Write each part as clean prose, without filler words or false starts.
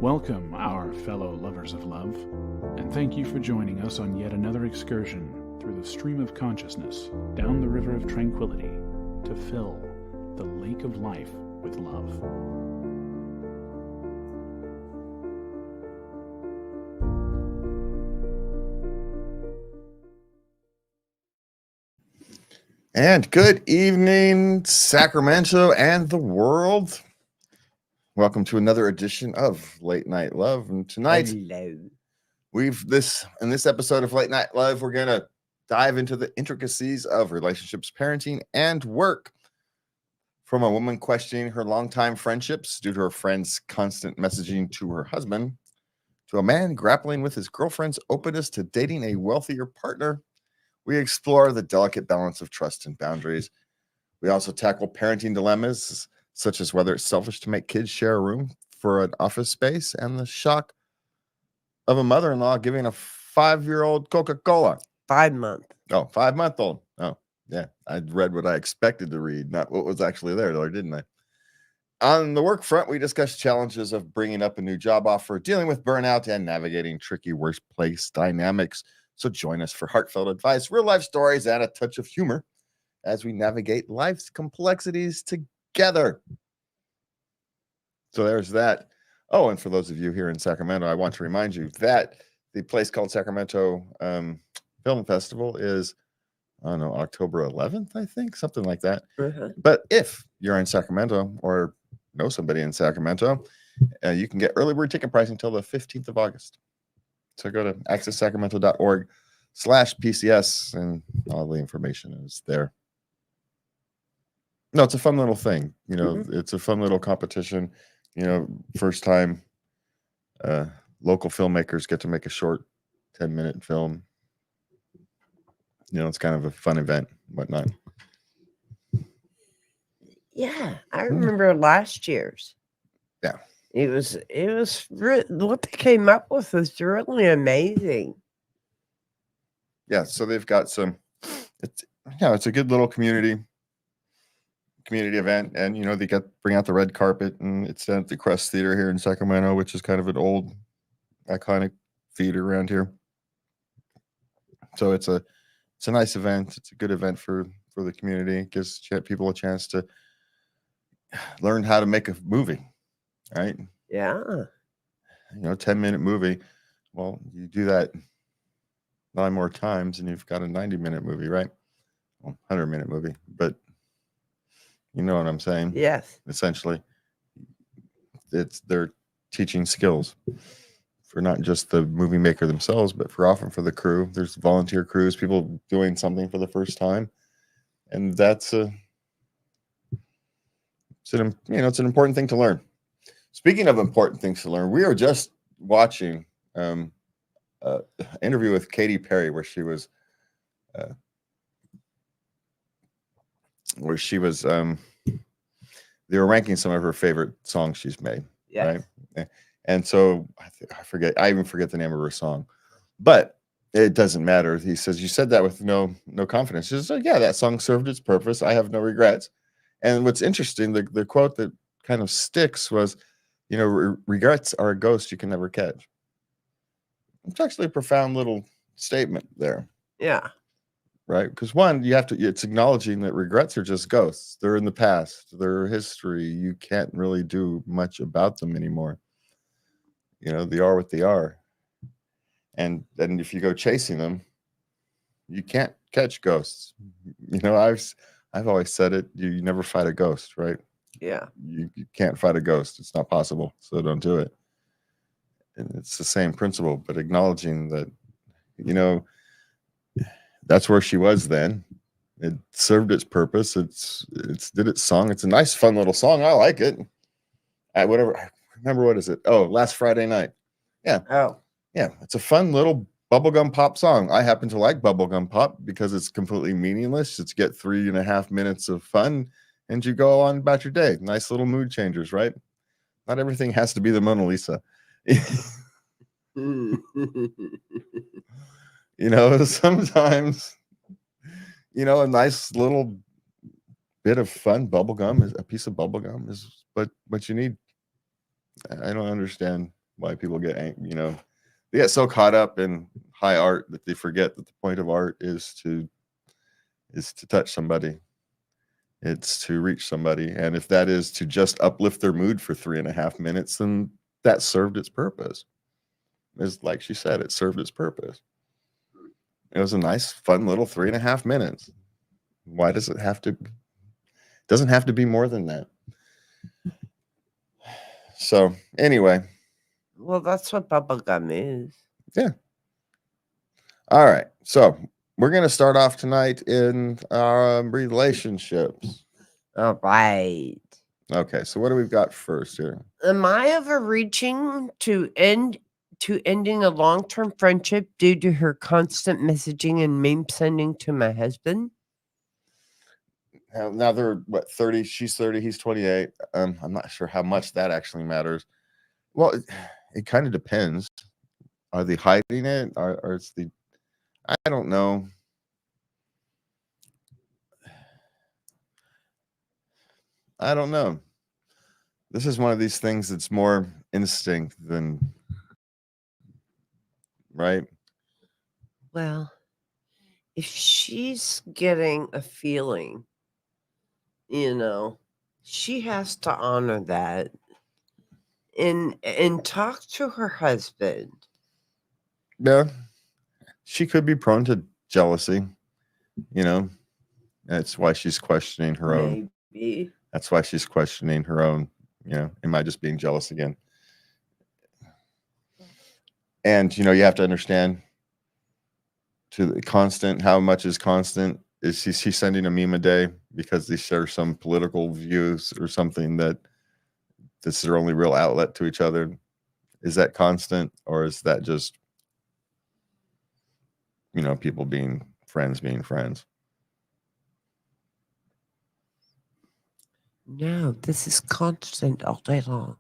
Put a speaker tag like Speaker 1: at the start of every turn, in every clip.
Speaker 1: Welcome, our fellow lovers of love, and thank you for joining us on yet another excursion through the stream of consciousness, down the river of tranquility, to fill the lake of life with love.
Speaker 2: And good evening, Sacramento and the world. Welcome to another edition of Late Night Love. And tonight, in this episode of Late Night Love, we're going to dive into the intricacies of relationships, parenting, and work. From a woman questioning her longtime friendships due to her friend's constant messaging to her husband, to a man grappling with his girlfriend's openness to dating a wealthier partner, we explore the delicate balance of trust and boundaries. We also tackle parenting dilemmas, such as whether it's selfish to make kids share a room for an office space, and the shock of a mother-in-law giving a 5-year-old Coca Cola.
Speaker 3: 5-month.
Speaker 2: Oh, 5-month-old. Oh, yeah. I read what I expected to read, not what was actually there, didn't I? On the work front, we discussed challenges of bringing up a new job offer, dealing with burnout, and navigating tricky workplace dynamics. So join us for heartfelt advice, real-life stories, and a touch of humor as we navigate life's complexities together. So there's that. Oh, and for those of you here in Sacramento, I want to remind you that the place called Sacramento Film Festival is, I don't know, October 11th, I think, something like that. But if you're in Sacramento or know somebody in Sacramento, you can get early bird ticket price until the 15th of August. So go to accesssacramento.org/PCS and all the information is there. No, it's a fun little thing. It's a fun little competition. First time local filmmakers get to make a short 10-minute film. It's kind of a fun event, whatnot.
Speaker 3: Yeah, I remember last year's.
Speaker 2: Yeah.
Speaker 3: It was what they came up with was really amazing.
Speaker 2: Yeah, so they've got it's a good little community event, and they bring out the red carpet, and it's at the Crest Theater here in Sacramento, which is kind of an old iconic theater around here. So it's a nice event. It's a good event for the community. It gives people a chance to learn how to make a movie, right?
Speaker 3: Yeah.
Speaker 2: 10-minute movie. Well, you do that 9 more times and you've got a 90-minute movie, right? Well, 100-minute movie, but you know what I'm saying?
Speaker 3: Yes.
Speaker 2: Essentially, they're teaching skills for not just the movie maker themselves, but often for the crew. There's volunteer crews, people doing something for the first time, and it's an important thing to learn. Speaking of important things to learn, we are just watching an interview with Katy Perry where she was they were ranking some of her favorite songs she's made.
Speaker 3: Yes.
Speaker 2: Right? And so I even forget the name of her song, but it doesn't matter. He says, you said that with no confidence. She says, oh, yeah, that song served its purpose. I have no regrets. And what's interesting, the quote that kind of sticks was, regrets are a ghost you can never catch. It's actually a profound little statement there.
Speaker 3: Yeah.
Speaker 2: Right? Because one, it's acknowledging that regrets are just ghosts. They're in the past. They're history. You can't really do much about them anymore. They are what they are. And then if you go chasing them, you can't catch ghosts. I've always said it, you never fight a ghost, right?
Speaker 3: Yeah.
Speaker 2: You can't fight a ghost. It's not possible. So don't do it. And it's the same principle, but acknowledging that, that's where she was then. It served its purpose. It's did its song. It's a nice, fun little song. I like it. Remember, what is it? Oh, Last Friday Night. Yeah.
Speaker 3: Oh.
Speaker 2: Yeah. It's a fun little bubblegum pop song. I happen to like bubblegum pop because it's completely meaningless. It's get 3.5 minutes of fun and you go on about your day. Nice little mood changers, right? Not everything has to be the Mona Lisa. Sometimes, a nice little bit of fun a piece of bubble gum is what you need. I don't understand why people get they get so caught up in high art that they forget that the point of art is to touch somebody. It's to reach somebody. And if that is to just uplift their mood for 3.5 minutes, then that served its purpose. It's like she said, it served its purpose. It was a nice, fun little 3.5 minutes. Why does it have to? Doesn't have to be more than that. So anyway.
Speaker 3: Well, that's what bubblegum is.
Speaker 2: Yeah. All right. So we're going to start off tonight in relationships.
Speaker 3: All right.
Speaker 2: Okay. So what do we got first here?
Speaker 3: Am I overreaching to ending a long-term friendship due to her constant messaging and meme sending to my husband?
Speaker 2: Now they're what, 30? She's 30. He's 28. I'm not sure how much that actually matters. Well, it kind of depends. Are they hiding it? Or it's the? I don't know. I don't know. This is one of these things that's more instinct than right.
Speaker 3: Well, if she's getting a feeling, she has to honor that and talk to her husband.
Speaker 2: Yeah. She could be prone to jealousy, That's why she's questioning her own.
Speaker 3: Maybe.
Speaker 2: That's why she's questioning her own, am I just being jealous again? And, you have to understand to the constant, how much is constant? Is she sending a meme a day because they share some political views or something that this is their only real outlet to each other? Is that constant, or is that just, people being friends?
Speaker 3: No, this is constant all day long.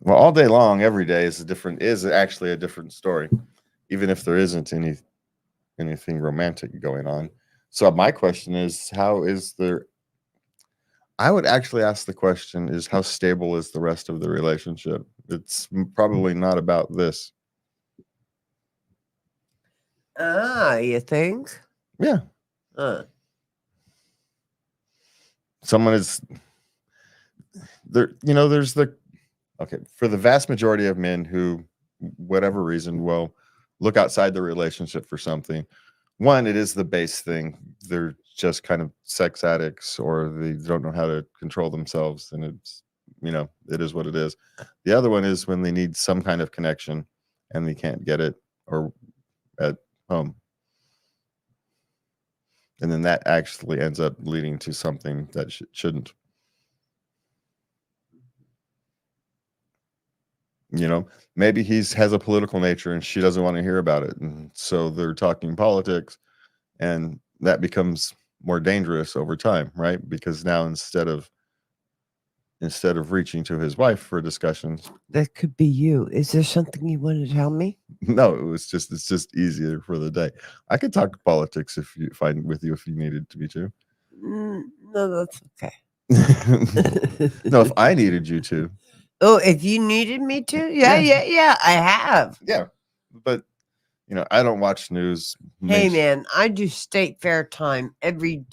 Speaker 2: Well, all day long, every day is actually a different story, even if there isn't anything romantic going on. So my question is, I would actually ask the question is, how stable is the rest of the relationship? It's probably not about this.
Speaker 3: You think?
Speaker 2: Yeah. Someone is there, for the vast majority of men who, whatever reason, will look outside the relationship for something. One, it is the base thing. They're just kind of sex addicts, or they don't know how to control themselves, and it's, it is what it is. The other one is when they need some kind of connection and they can't get it or at home. And then that actually ends up leading to something that shouldn't. Maybe has a political nature and she doesn't want to hear about it. And so they're talking politics, and that becomes more dangerous over time, right? Because now instead of reaching to his wife for discussions.
Speaker 3: That could be you. Is there something you want to tell me?
Speaker 2: No, it's just easier for the day. I could talk politics with you if you needed me to.
Speaker 3: No, that's okay.
Speaker 2: No, if I needed you to.
Speaker 3: Oh, if you needed me to? Yeah, I have.
Speaker 2: Yeah. But, I don't watch news.
Speaker 3: Hey, man, I do state fair time every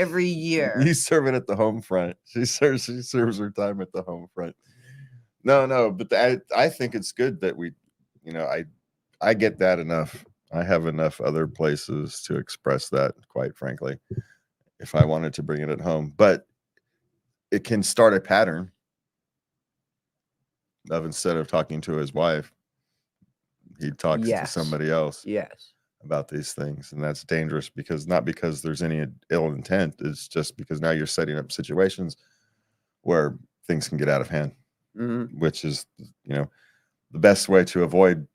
Speaker 3: year.
Speaker 2: You serve it at the home front. She serves her time at the home front. No, but I think it's good that we, I get that enough. I have enough other places to express that, quite frankly, if I wanted to bring it at home. But it can start a pattern of, instead of talking to his wife, he talks to somebody else.
Speaker 3: Yes.
Speaker 2: About these things, and that's dangerous, not because there's any ill intent. It's just because now you're setting up situations where things can get out of hand, which is, the best way to avoid,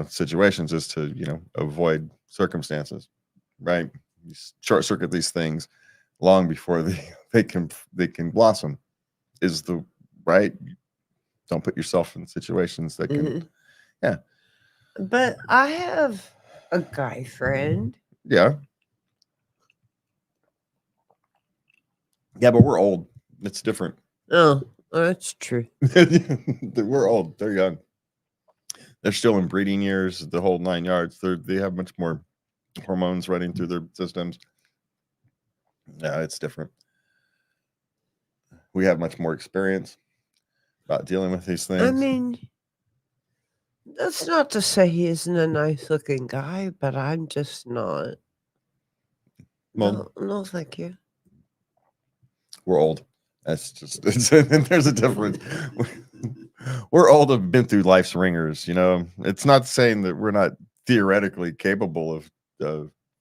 Speaker 2: situations is to, avoid circumstances, right? You short circuit these things long before they can blossom. Is the right? Don't put yourself in situations that can, yeah.
Speaker 3: But I have a guy friend.
Speaker 2: Yeah. Yeah, but we're old. It's different.
Speaker 3: Oh, Oh, that's true.
Speaker 2: We're old. They're young. They're still in breeding years, the whole 9 yards. They have much more hormones running through their systems. Yeah, it's different. We have much more experience about dealing with these things.
Speaker 3: I mean, that's not to say he isn't a nice looking guy, but I'm just not.
Speaker 2: Well,
Speaker 3: No, thank you.
Speaker 2: we're old. That's just there's a difference. We're old, have been through life's ringers. It's not saying that we're not theoretically capable of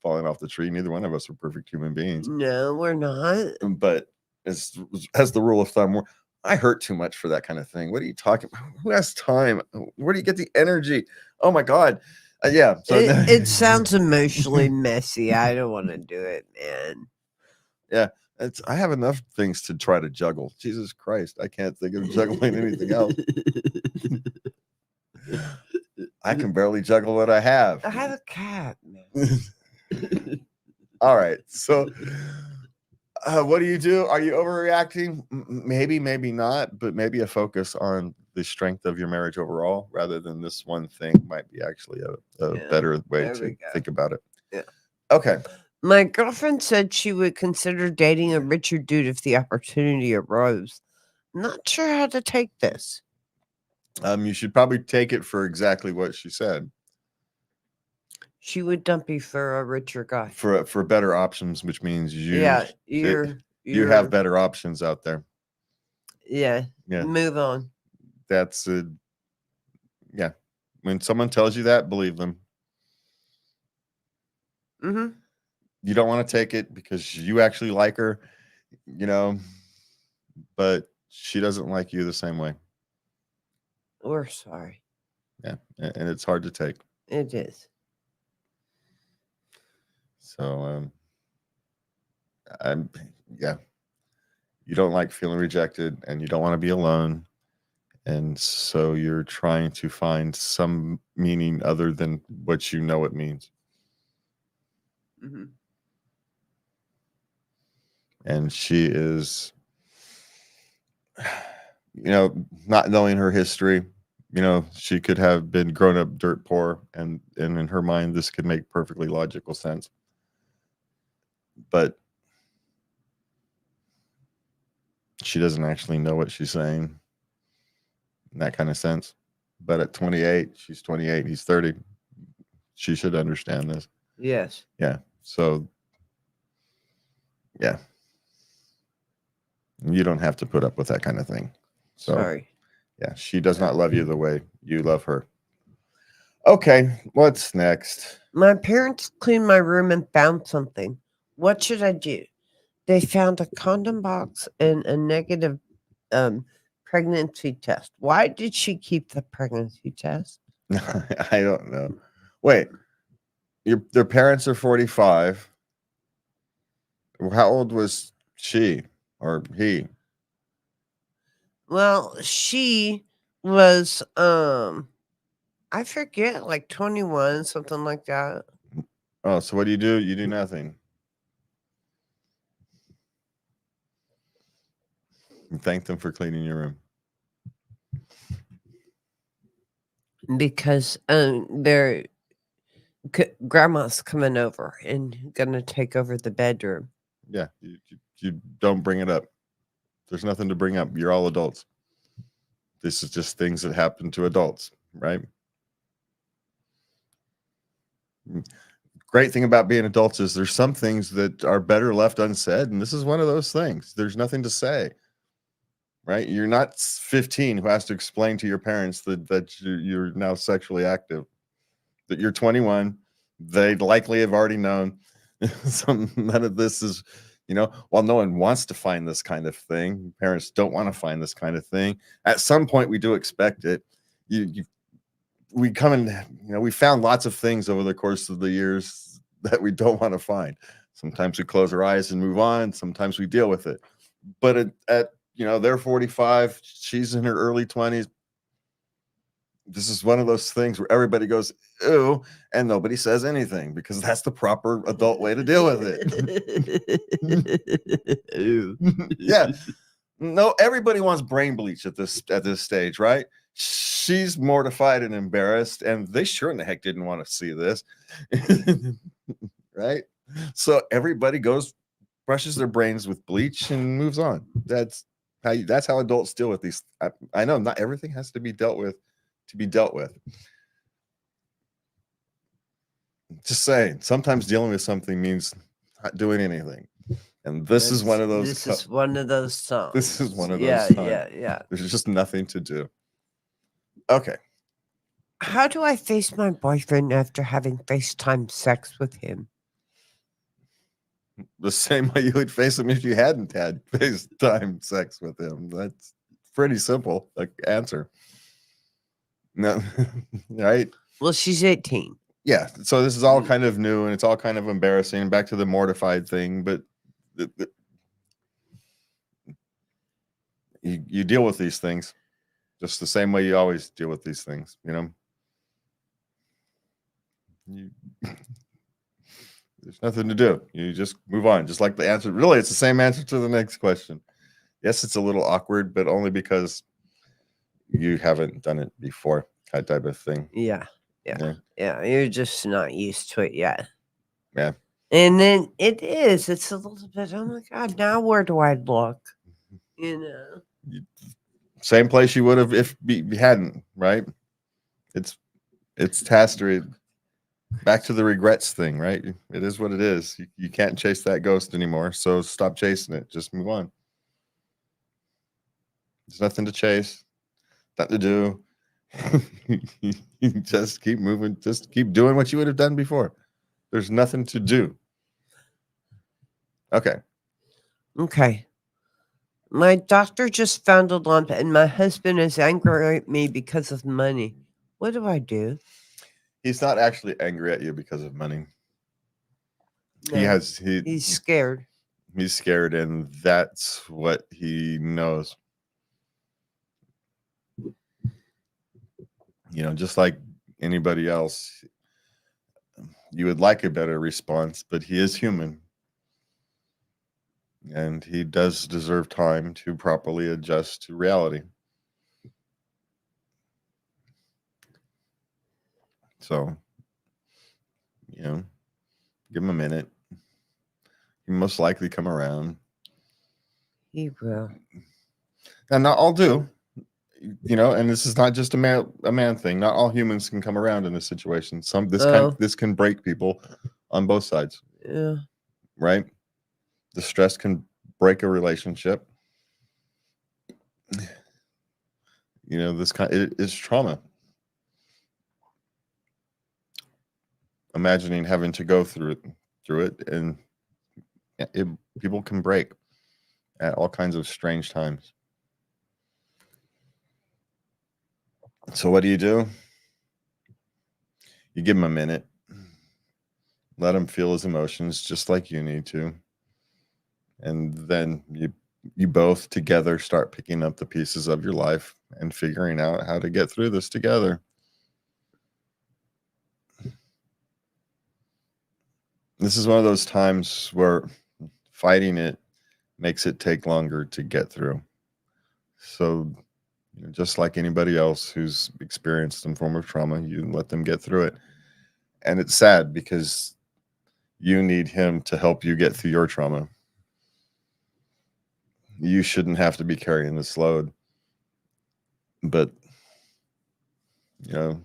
Speaker 2: falling off the tree. Neither one of us are perfect human beings.
Speaker 3: No, we're not.
Speaker 2: But as the rule of thumb, I hurt too much for that kind of thing. What are you talking about? Who has time? Where do you get the energy? Oh my God. Yeah. So
Speaker 3: it sounds emotionally messy. I don't want to do it, man.
Speaker 2: Yeah. I have enough things to try to juggle. Jesus Christ. I can't think of juggling anything else. I can barely juggle what I have.
Speaker 3: I have a cat, man.
Speaker 2: All right. So what do you do? Are you overreacting? Maybe, maybe not, but maybe a focus on the strength of your marriage overall rather than this one thing might be actually a better way to think about it.
Speaker 3: Yeah.
Speaker 2: Okay.
Speaker 3: My girlfriend said she would consider dating a richer dude if the opportunity arose. Not sure how to take this.
Speaker 2: You should probably take it for exactly what she said.
Speaker 3: She would dump you for a richer guy.
Speaker 2: For better options, which means you have better options out there.
Speaker 3: Yeah. Move on.
Speaker 2: That's yeah. When someone tells you that, believe them.
Speaker 3: Mm-hmm.
Speaker 2: You don't want to take it because you actually like her, but she doesn't like you the same way.
Speaker 3: We're sorry.
Speaker 2: Yeah, and it's hard to take.
Speaker 3: It is.
Speaker 2: So, you don't like feeling rejected and you don't want to be alone. And so you're trying to find some meaning other than what you know it means.
Speaker 3: Mm-hmm.
Speaker 2: And she is, not knowing her history, she could have been grown up dirt poor, and in her mind, this could make perfectly logical sense. But she doesn't actually know what she's saying in that kind of sense. But at 28, she's 28, he's 30. She should understand this.
Speaker 3: Yes.
Speaker 2: Yeah. So, yeah. You don't have to put up with that kind of thing. So,
Speaker 3: sorry.
Speaker 2: Yeah, she does not love you the way you love her. Okay, what's next?
Speaker 3: My parents cleaned my room and found something. What should I do? They found a condom box and a negative pregnancy test. Why did she keep the pregnancy test?
Speaker 2: I don't know. Wait, their parents are 45. How old was she or he?
Speaker 3: Well, she was I forget, like 21, something like that.
Speaker 2: Oh, so what do? You do nothing. And thank them for cleaning your room.
Speaker 3: Because their grandma's coming over and gonna take over the bedroom.
Speaker 2: Yeah, you don't bring it up. There's nothing to bring up. You're all adults. This is just things that happen to adults, right? Great thing about being adults is there's some things that are better left unsaid, and this is one of those things. There's nothing to say, right? You're not 15 who has to explain to your parents that you're now sexually active, that you're 21. They likely have already known. None of this is, while no one wants to find this kind of thing, parents don't want to find this kind of thing. At some point, we do expect it. We come in, we found lots of things over the course of the years that we don't want to find. Sometimes we close our eyes and move on. Sometimes we deal with it. But they're 45. She's in her early 20s. This is one of those things where everybody goes, ew, and nobody says anything because that's the proper adult way to deal with it.
Speaker 3: Ew.
Speaker 2: Yeah. No, everybody wants brain bleach at this stage, right? She's mortified and embarrassed, and they sure in the heck didn't want to see this. Right? So everybody brushes their brains with bleach and moves on. That's how adults deal with these. I know not everything has to be dealt with to be dealt with. Just saying, sometimes dealing with something means not doing anything. And this is one of those.
Speaker 3: This is one of those songs.
Speaker 2: This is one of
Speaker 3: Yeah,
Speaker 2: those times.
Speaker 3: yeah.
Speaker 2: There's just nothing to do. Okay.
Speaker 3: How do I face my boyfriend after having FaceTime sex with him?
Speaker 2: The same way you would face him if you hadn't had FaceTime sex with him. That's pretty simple answer. No, right?
Speaker 3: Well, she's 18.
Speaker 2: Yeah. So this is all kind of new and it's all kind of embarrassing. Back to the mortified thing, but you deal with these things just the same way you always deal with these things, you know? There's nothing to do. You just move on. Just like the answer. Really, it's the same answer to the next question. Yes, it's a little awkward, but only because you haven't done it before, that type of thing.
Speaker 3: Yeah. You're just not used to it yet.
Speaker 2: Yeah.
Speaker 3: And then it's a little bit, oh my God, now where do I look? You know?
Speaker 2: Same place you would have if you hadn't, right? It's history. Back to the regrets thing, right? It is what it is. You can't chase that ghost anymore. So stop chasing it. Just move on. There's nothing to chase, nothing to do. Just keep moving. Just keep doing what you would have done before. There's nothing to do. Okay.
Speaker 3: My doctor just found a lump and my husband is angry at me because of money. What do I do?
Speaker 2: He's not actually angry at you because of money.
Speaker 3: No, he's scared.
Speaker 2: He's scared, and that's what he knows. You know, just like anybody else, you would like a better response, but he is human. And he does deserve time to properly adjust to reality. So, you know, give him a minute. He most likely come around.
Speaker 3: He will.
Speaker 2: And not all do. You know, and this is not just a man thing. Not all humans can come around in this situation. This can break people on both sides.
Speaker 3: Yeah.
Speaker 2: Right? The stress can break a relationship. You know, it is trauma. Imagining having to go through it, and people can break at all kinds of strange times. So what do? You give him a minute. Let him feel his emotions just like you need to. And then you both together start picking up the pieces of your life and figuring out how to get through this together. This is one of those times where fighting it makes it take longer to get through. So, you know, just like anybody else who's experienced some form of trauma, you let them get through it. And it's sad because you need him to help you get through your trauma. You shouldn't have to be carrying this load. But, you know,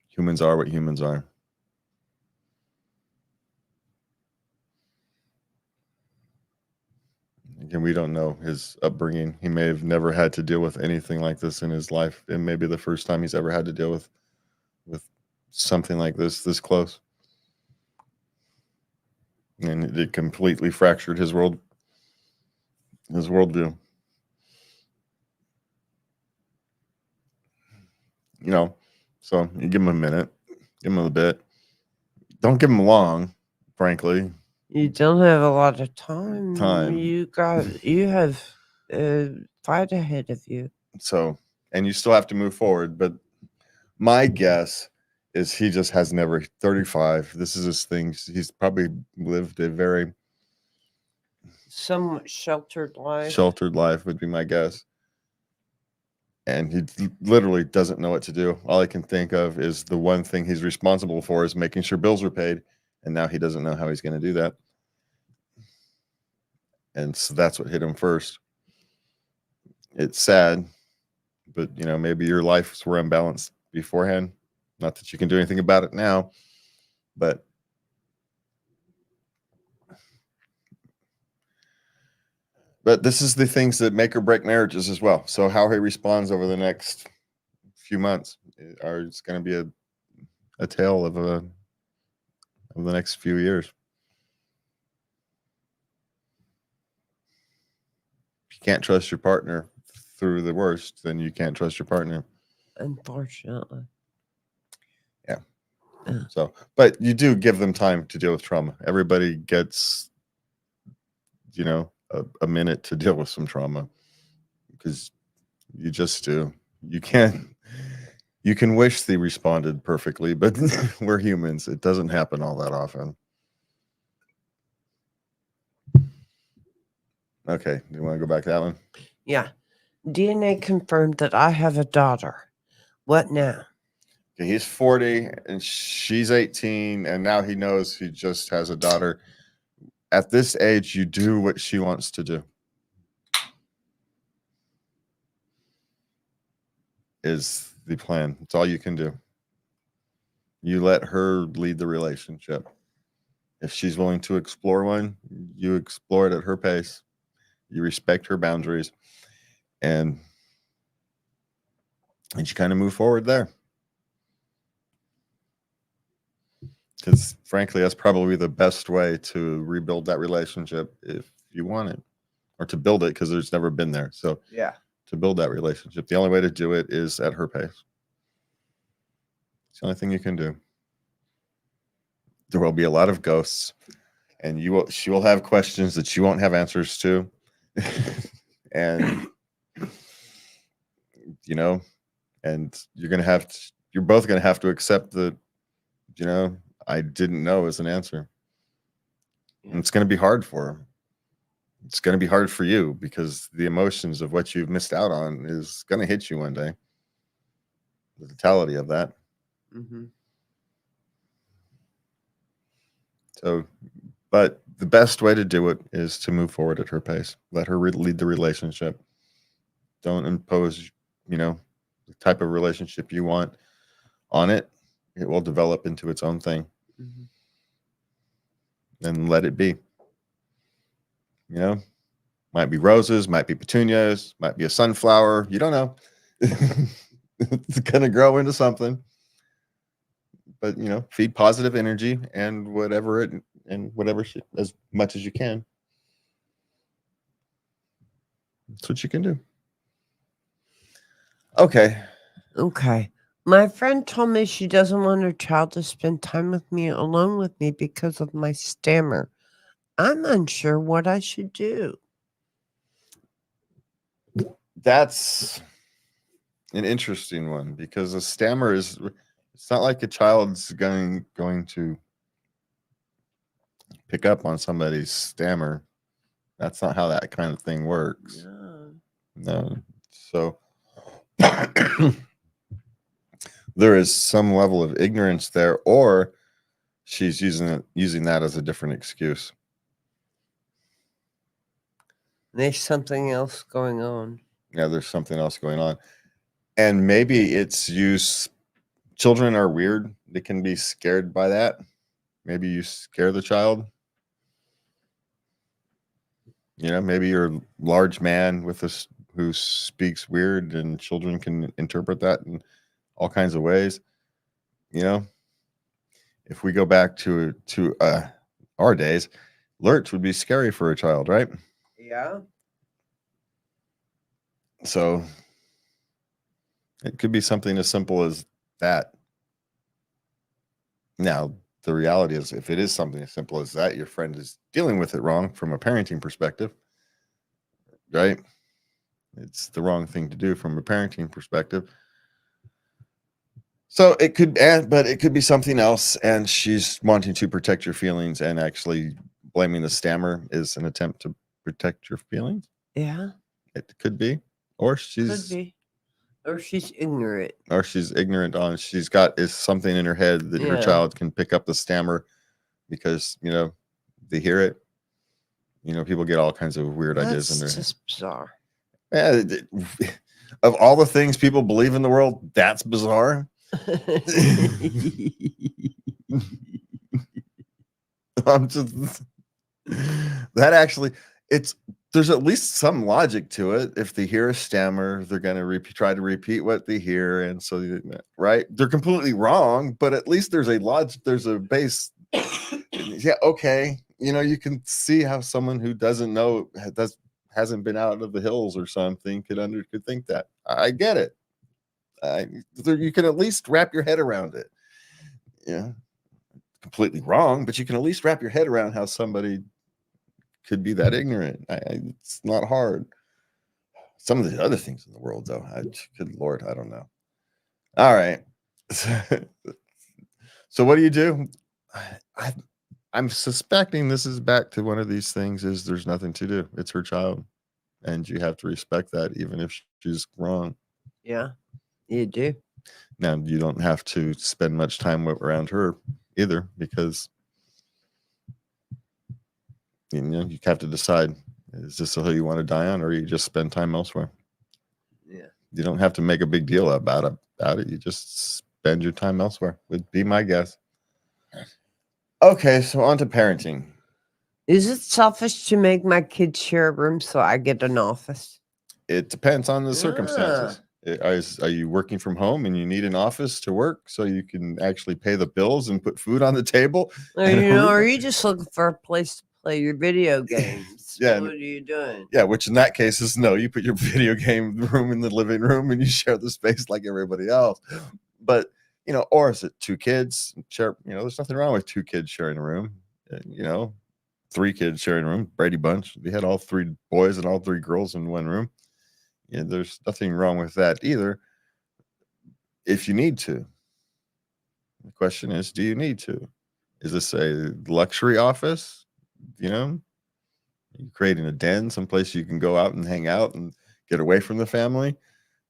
Speaker 2: humans are what humans are. Again, we don't know his upbringing. He may have never had to deal with anything like this in his life. It may be the first time he's ever had to deal with something like this close. And it completely fractured his worldview. You know, so you give him a minute, give him a bit. Don't give him long, frankly.
Speaker 3: You don't have a lot of time. You have fight ahead of you.
Speaker 2: So, and you still have to move forward. But my guess is he just has never 35. This is his thing. He's probably lived a very
Speaker 3: Somewhat sheltered life.
Speaker 2: Sheltered life would be my guess. And he literally doesn't know what to do. All I can think of is the one thing he's responsible for is making sure bills are paid. And now he doesn't know how he's going to do that. And so that's what hit him first. It's sad, but maybe your lives were unbalanced beforehand. Not that you can do anything about it now, but this is the things that make or break marriages as well. So how he responds over the next few months it's going to be a tale of the next few years. If you can't trust your partner through the worst, then you can't trust your partner.
Speaker 3: Unfortunately.
Speaker 2: Yeah. So, but you do give them time to deal with trauma. Everybody gets, a minute to deal with some trauma, because you just do. You can wish they responded perfectly, but we're humans. It doesn't happen all that often. Okay. Do you want to go back to that one?
Speaker 3: Yeah. DNA confirmed that I have a daughter. What now?
Speaker 2: Okay, he's 40 and she's 18, and now he knows he just has a daughter. At this age, you do what she wants to do. Is the plan. It's all you can do. You let her lead the relationship. If she's willing to explore one, you explore it at her pace. You respect her boundaries, and you kind of move forward there. Because frankly, that's probably the best way to rebuild that relationship if you want it, or to build it, because there's never been there. So
Speaker 3: yeah,
Speaker 2: to build that relationship, the only way to do it is at her pace. It's the only thing you can do. There will be a lot of ghosts, and she will have questions that you won't have answers to. And and you're both going to have to accept that, I didn't know as an answer. And it's going to be hard for her. It's going to be hard for you, because the emotions of what you've missed out on is going to hit you one day. The totality of that.
Speaker 3: Mm-hmm.
Speaker 2: So, but the best way to do it is to move forward at her pace. Let her lead the relationship. Don't impose, the type of relationship you want on it. It will develop into its own thing.
Speaker 3: Mm-hmm.
Speaker 2: And let it be. Might be roses, might be petunias, might be a sunflower. You don't know. It's going to grow into something. But, feed positive energy and whatever as much as you can. That's what you can do. Okay.
Speaker 3: My friend told me she doesn't want her child to spend time with me alone with me because of my stammer. I'm unsure what I should do.
Speaker 2: That's an interesting one, because a stammer it's not like a child's going to pick up on somebody's stammer. That's not how that kind of thing works. No. So there is some level of ignorance there, or she's using that as a different excuse.
Speaker 3: There's something else going on.
Speaker 2: Yeah, there's something else going on. And maybe it's children are weird. They can be scared by that. Maybe you scare the child. Maybe you're a large man who speaks weird, and children can interpret that in all kinds of ways. If we go back to our days, lurch would be scary for a child, right?
Speaker 3: Yeah.
Speaker 2: So it could be something as simple as that. Now, the reality is, if it is something as simple as that, your friend is dealing with it wrong from a parenting perspective, right? It's the wrong thing to do from a parenting perspective. So it could be something else, and she's wanting to protect your feelings, and actually blaming the stammer is an attempt to protect your feelings.
Speaker 3: Yeah.
Speaker 2: It could be. Or
Speaker 3: Could
Speaker 2: she's
Speaker 3: be. Or she's ignorant.
Speaker 2: ignorant on she's got is something in her head that her
Speaker 3: Yeah.
Speaker 2: child can pick up the stammer because they hear it. People get all kinds of weird ideas in their
Speaker 3: That's just bizarre.
Speaker 2: head. Of all the things people believe in the world, that's bizarre. I'm just that actually there's at least some logic to it. If they hear a stammer, they're going to try to repeat what they hear, and so right, they're completely wrong, but at least there's a logic, there's a base. Yeah, okay, you can see how someone who doesn't know hasn't been out of the hills or something could think that. I get it. You can at least wrap your head around it. Yeah, completely wrong, but you can at least wrap your head around how somebody could be that ignorant. It's not hard. Some of the other things in the world, though, good Lord, I don't know. All right. So what do you do? I'm suspecting this is back to one of these things is there's nothing to do. It's her child. And you have to respect that even if she's wrong.
Speaker 3: Yeah, you do.
Speaker 2: Now, you don't have to spend much time around her either because you have to decide, is this a hill you want to die on, or you just spend time elsewhere?
Speaker 3: Yeah.
Speaker 2: You don't have to make a big deal about it. You just spend your time elsewhere, would be my guess. Okay, so on to parenting.
Speaker 3: Is it selfish to make my kids share a room so I get an office?
Speaker 2: It depends on the circumstances. Are you working from home and you need an office to work so you can actually pay the bills and put food on the table?
Speaker 3: Or, are you just looking for a place to play your video games?
Speaker 2: Yeah.
Speaker 3: What are you doing?
Speaker 2: Yeah, which in that case is no. You put your video game room in the living room and you share the space like everybody else. But or is it 2 kids share? There's nothing wrong with 2 kids sharing a room. 3 kids sharing a room. Brady Bunch. We had all 3 boys and all 3 girls in one room. Yeah, there's nothing wrong with that either. If you need to, the question is, do you need to? Is this a luxury office? You're creating a den, someplace you can go out and hang out and get away from the family.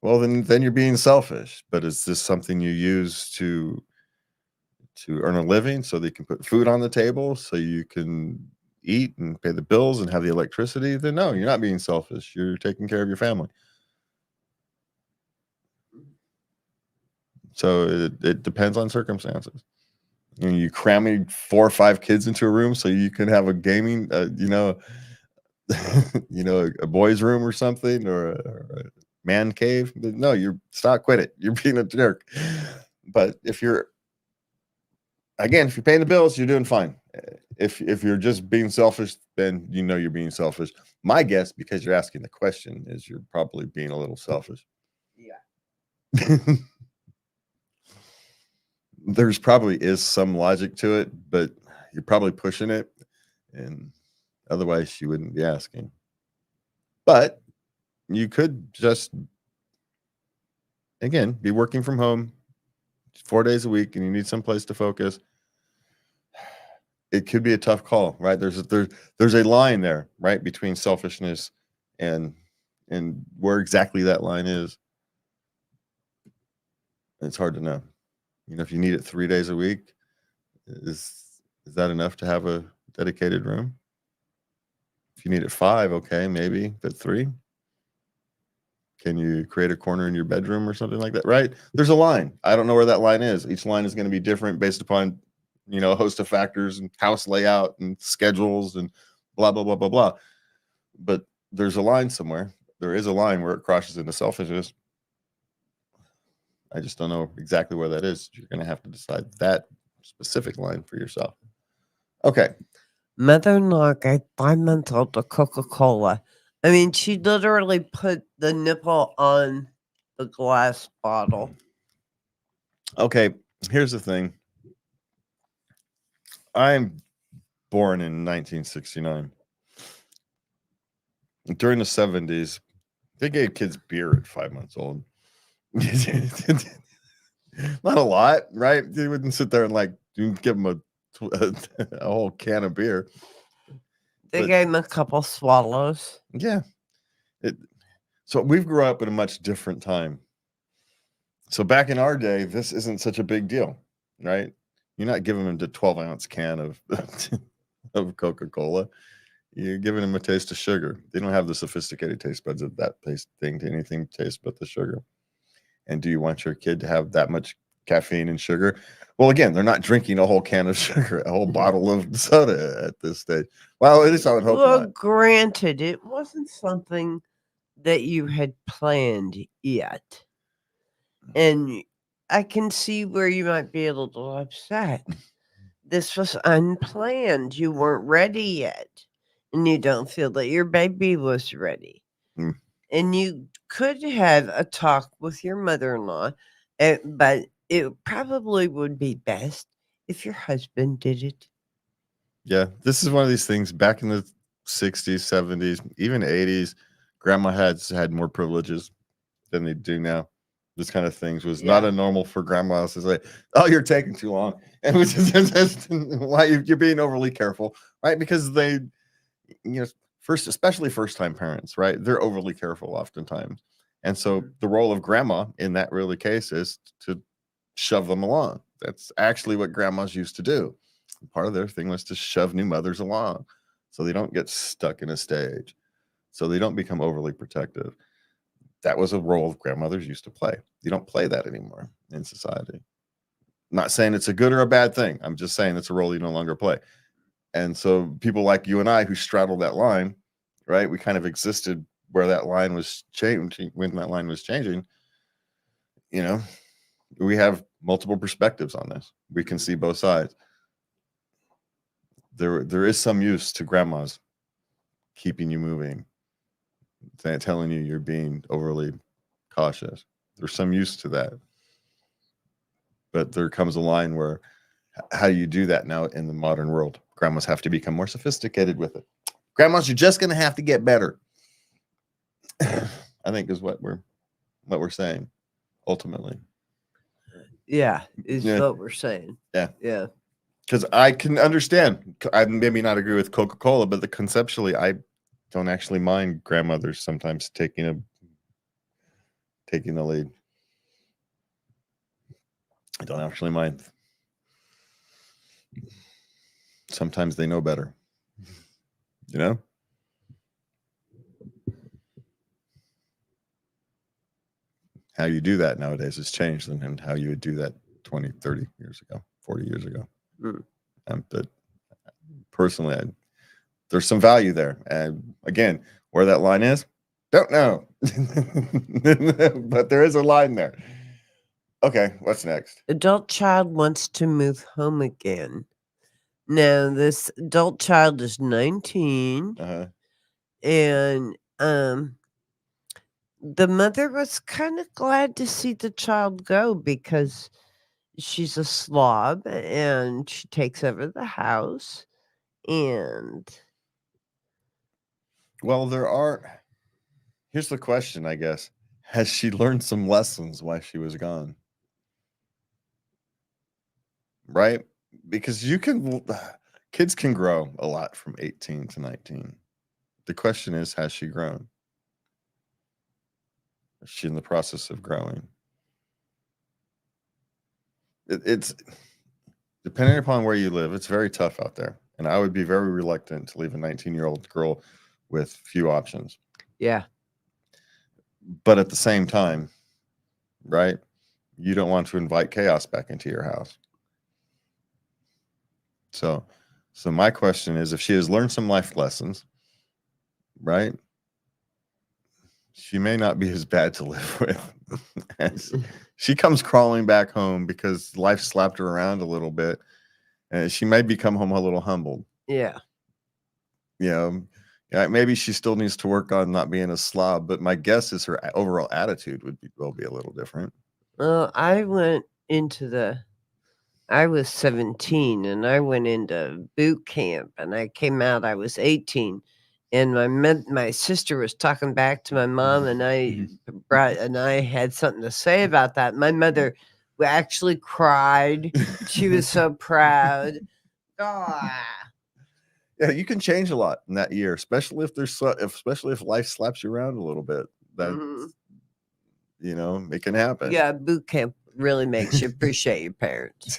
Speaker 2: Well, then you're being selfish. But is this something you use to earn a living so they can put food on the table so you can eat and pay the bills and have the electricity? Then no, you're not being selfish. You're taking care of your family. So it depends on circumstances. You cramming 4 or 5 kids into a room so you can have a gaming, a boys' room or something, or a man cave. No, quit it. You're being a jerk. But if you're paying the bills, you're doing fine. If you're just being selfish, then you're being selfish. My guess, because you're asking the question, is you're probably being a little selfish.
Speaker 3: Yeah.
Speaker 2: There's probably is some logic to it, but you're probably pushing it, and otherwise you wouldn't be asking. But you could just, again, be working from home 4 days a week and you need some place to focus. It could be a tough call, right? There's a line there, right, between selfishness and where exactly that line is. It's hard to know. If you need it 3 days a week, is that enough to have a dedicated room? If you need it 5, okay, maybe, but 3? Can you create a corner in your bedroom or something like that, right? There's a line. I don't know where that line is. Each line is going to be different based upon, a host of factors and house layout and schedules and blah, blah, blah, blah, blah. But there's a line somewhere. There is a line where it crosses into selfishness. I just don't know exactly where that is. You're going to have to decide that specific line for yourself. Okay.
Speaker 3: Mother-in-law gave 5-month-old a Coca Cola. I mean, she literally put the nipple on the glass bottle.
Speaker 2: Okay. Here's the thing. I'm born in 1969. During the 70s, they gave kids beer at 5 months old. Not a lot, right? You wouldn't sit there and give them a whole can of beer.
Speaker 3: They
Speaker 2: But-
Speaker 3: gave him a couple swallows.
Speaker 2: Yeah. So we've grew up in a much different time. So back in our day, this isn't such a big deal, right? You're not giving them the 12-ounce can of of Coca Cola. You're giving them a taste of sugar. They don't have the sophisticated taste buds of that taste thing to anything taste but the sugar. And do you want your kid to have that much caffeine and sugar? Well, again, they're not drinking a whole can of sugar, a whole bottle of soda at this stage. Well, at least I would hope
Speaker 3: Well,
Speaker 2: not.
Speaker 3: granted, it wasn't something that you had planned yet. And I can see where you might be a little upset. This was unplanned. You weren't ready yet. And you don't feel that your baby was ready.
Speaker 2: Mm.
Speaker 3: And you could have a talk with your mother-in-law, but it probably would be best if your husband did it.
Speaker 2: Yeah, this is one of these things back in the 60s, 70s, even 80s, grandma had more privileges than they do now. This kind of things was not
Speaker 3: Yeah.
Speaker 2: a normal for grandmas to say, "Oh, you're taking too long," and which is just why you're being overly careful, right? Because they, especially first-time parents, right? They're overly careful oftentimes, and so the role of grandma in that really case is to shove them along. That's actually what grandmas used to do. Part of their thing was to shove new mothers along, so they don't get stuck in a stage, so they don't become overly protective. That was a role grandmothers used to play. You don't play that anymore in society. I'm not saying it's a good or a bad thing. I'm just saying it's a role you no longer play. And so people like you and I who straddle that line, right? We kind of existed where that line was changing, when that line was changing. We have multiple perspectives on this. We can see both sides. There is some use to grandmas keeping you moving, telling you you're being overly cautious. There's some use to that. But there comes a line where how do you do that now in the modern world? Grandmas have to become more sophisticated with it. Grandmas, you're just going to have to get better. I think is what we're saying ultimately.
Speaker 3: Yeah, is what we're saying.
Speaker 2: Yeah.
Speaker 3: Yeah.
Speaker 2: Because I can understand. I maybe not agree with Coca Cola, but conceptually, I don't actually mind grandmothers sometimes taking the lead. I don't actually mind. Sometimes they know better. How you do that nowadays has changed than how you would do that 20, 30 years ago, 40 years ago. But personally, there's some value there. And again, where that line is, don't know. But there is a line there. Okay, what's next?
Speaker 3: Adult child wants to move home again. Now, this adult child is 19, and the mother was kind of glad to see the child go because she's a slob and she takes over the house. And
Speaker 2: well, here's the question, I guess. Has she learned some lessons while she was gone? Right? Because kids can grow a lot from 18 to 19. The question is, has she grown? Is she in the process of growing? It's depending upon where you live, it's very tough out there. And I would be very reluctant to leave a 19-year-old girl with few options.
Speaker 3: yeah,
Speaker 2: But at the same time, right, you don't want to invite chaos back into your house. So my question is, if she has learned some life lessons, right, she may not be as bad to live with. As she comes crawling back home because life slapped her around a little bit, and she may become home a little humbled.
Speaker 3: yeah.
Speaker 2: Maybe she still needs to work on not being a slob, but my guess is her overall attitude will be a little different.
Speaker 3: Well, I was 17 and I went into boot camp and I came out, I was 18. And my sister was talking back to my mom, and I had something to say about that. My mother actually cried. She was so proud. Ah.
Speaker 2: Yeah, you can change a lot in that year, especially if life slaps you around a little bit. That
Speaker 3: Mhm.
Speaker 2: it can happen.
Speaker 3: Yeah, boot camp really makes you appreciate your parents.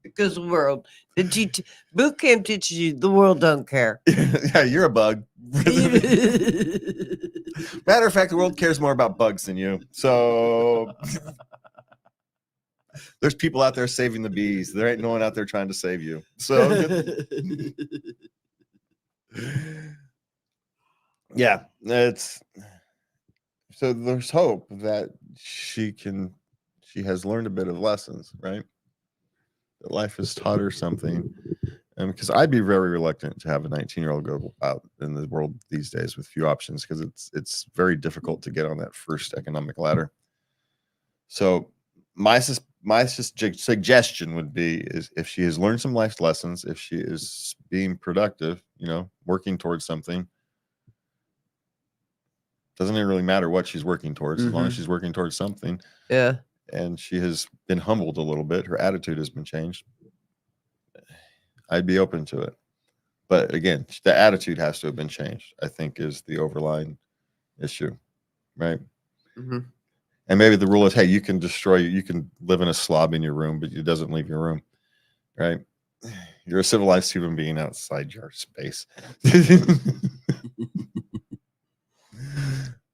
Speaker 3: Because the world boot camp teaches you the world don't care.
Speaker 2: Yeah, you're a bug. Matter of fact, the world cares more about bugs than you. So there's people out there saving the bees. There ain't no one out there trying to save you. So yeah, so there's hope that she has learned a bit of lessons, right? That life has taught her something. And because I'd be very reluctant to have a 19-year-old go out in the world these days with few options, because it's very difficult to get on that first economic ladder. So my suggestion would be is if she has learned some life lessons, if she is being productive, working towards something, doesn't even really matter what she's working towards, as long as she's working towards something.
Speaker 3: Yeah.
Speaker 2: And she has been humbled a little bit. Her attitude has been changed. I'd be open to it. But again, the attitude has to have been changed, I think, is the overlying issue, right?
Speaker 3: Mm-hmm.
Speaker 2: And maybe the rule is, hey, you can live in a slob in your room, but it doesn't leave your room, right? You're a civilized human being outside your space.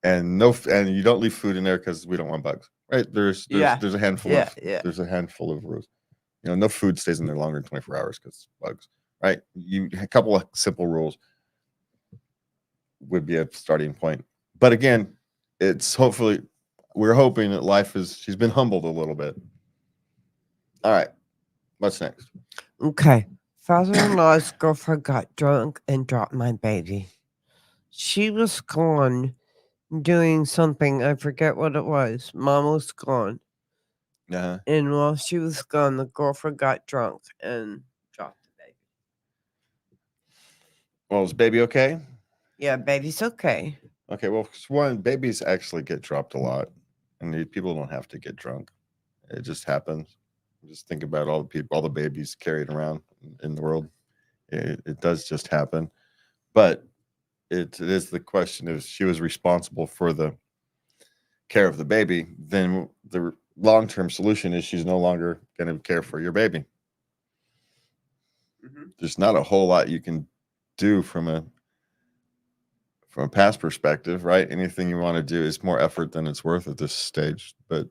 Speaker 2: And you don't leave food in there because we don't want bugs, right? There's a handful there's a handful of rules. No food stays in there longer than 24 hours because bugs, right? A couple of simple rules would be a starting point. But again, we're hoping that she's been humbled a little bit. All right. What's next?
Speaker 3: Okay. Father-in-law's girlfriend got drunk and dropped my baby. She was gone doing something. I forget what it was. Mom was gone.
Speaker 2: Uh-huh.
Speaker 3: And while she was gone, the girlfriend got drunk and dropped the baby.
Speaker 2: Well, is baby okay?
Speaker 3: Yeah, baby's okay.
Speaker 2: Okay, well, one, babies actually get dropped a lot. And people don't have to get drunk. It just happens. Just think about all the babies carried around in the world. It does just happen. But it is the question, if she was responsible for the care of the baby, then the long-term solution is she's no longer going to care for your baby. There's not a whole lot you can do from a past perspective, right? Anything you want to do is more effort than it's worth at this stage, but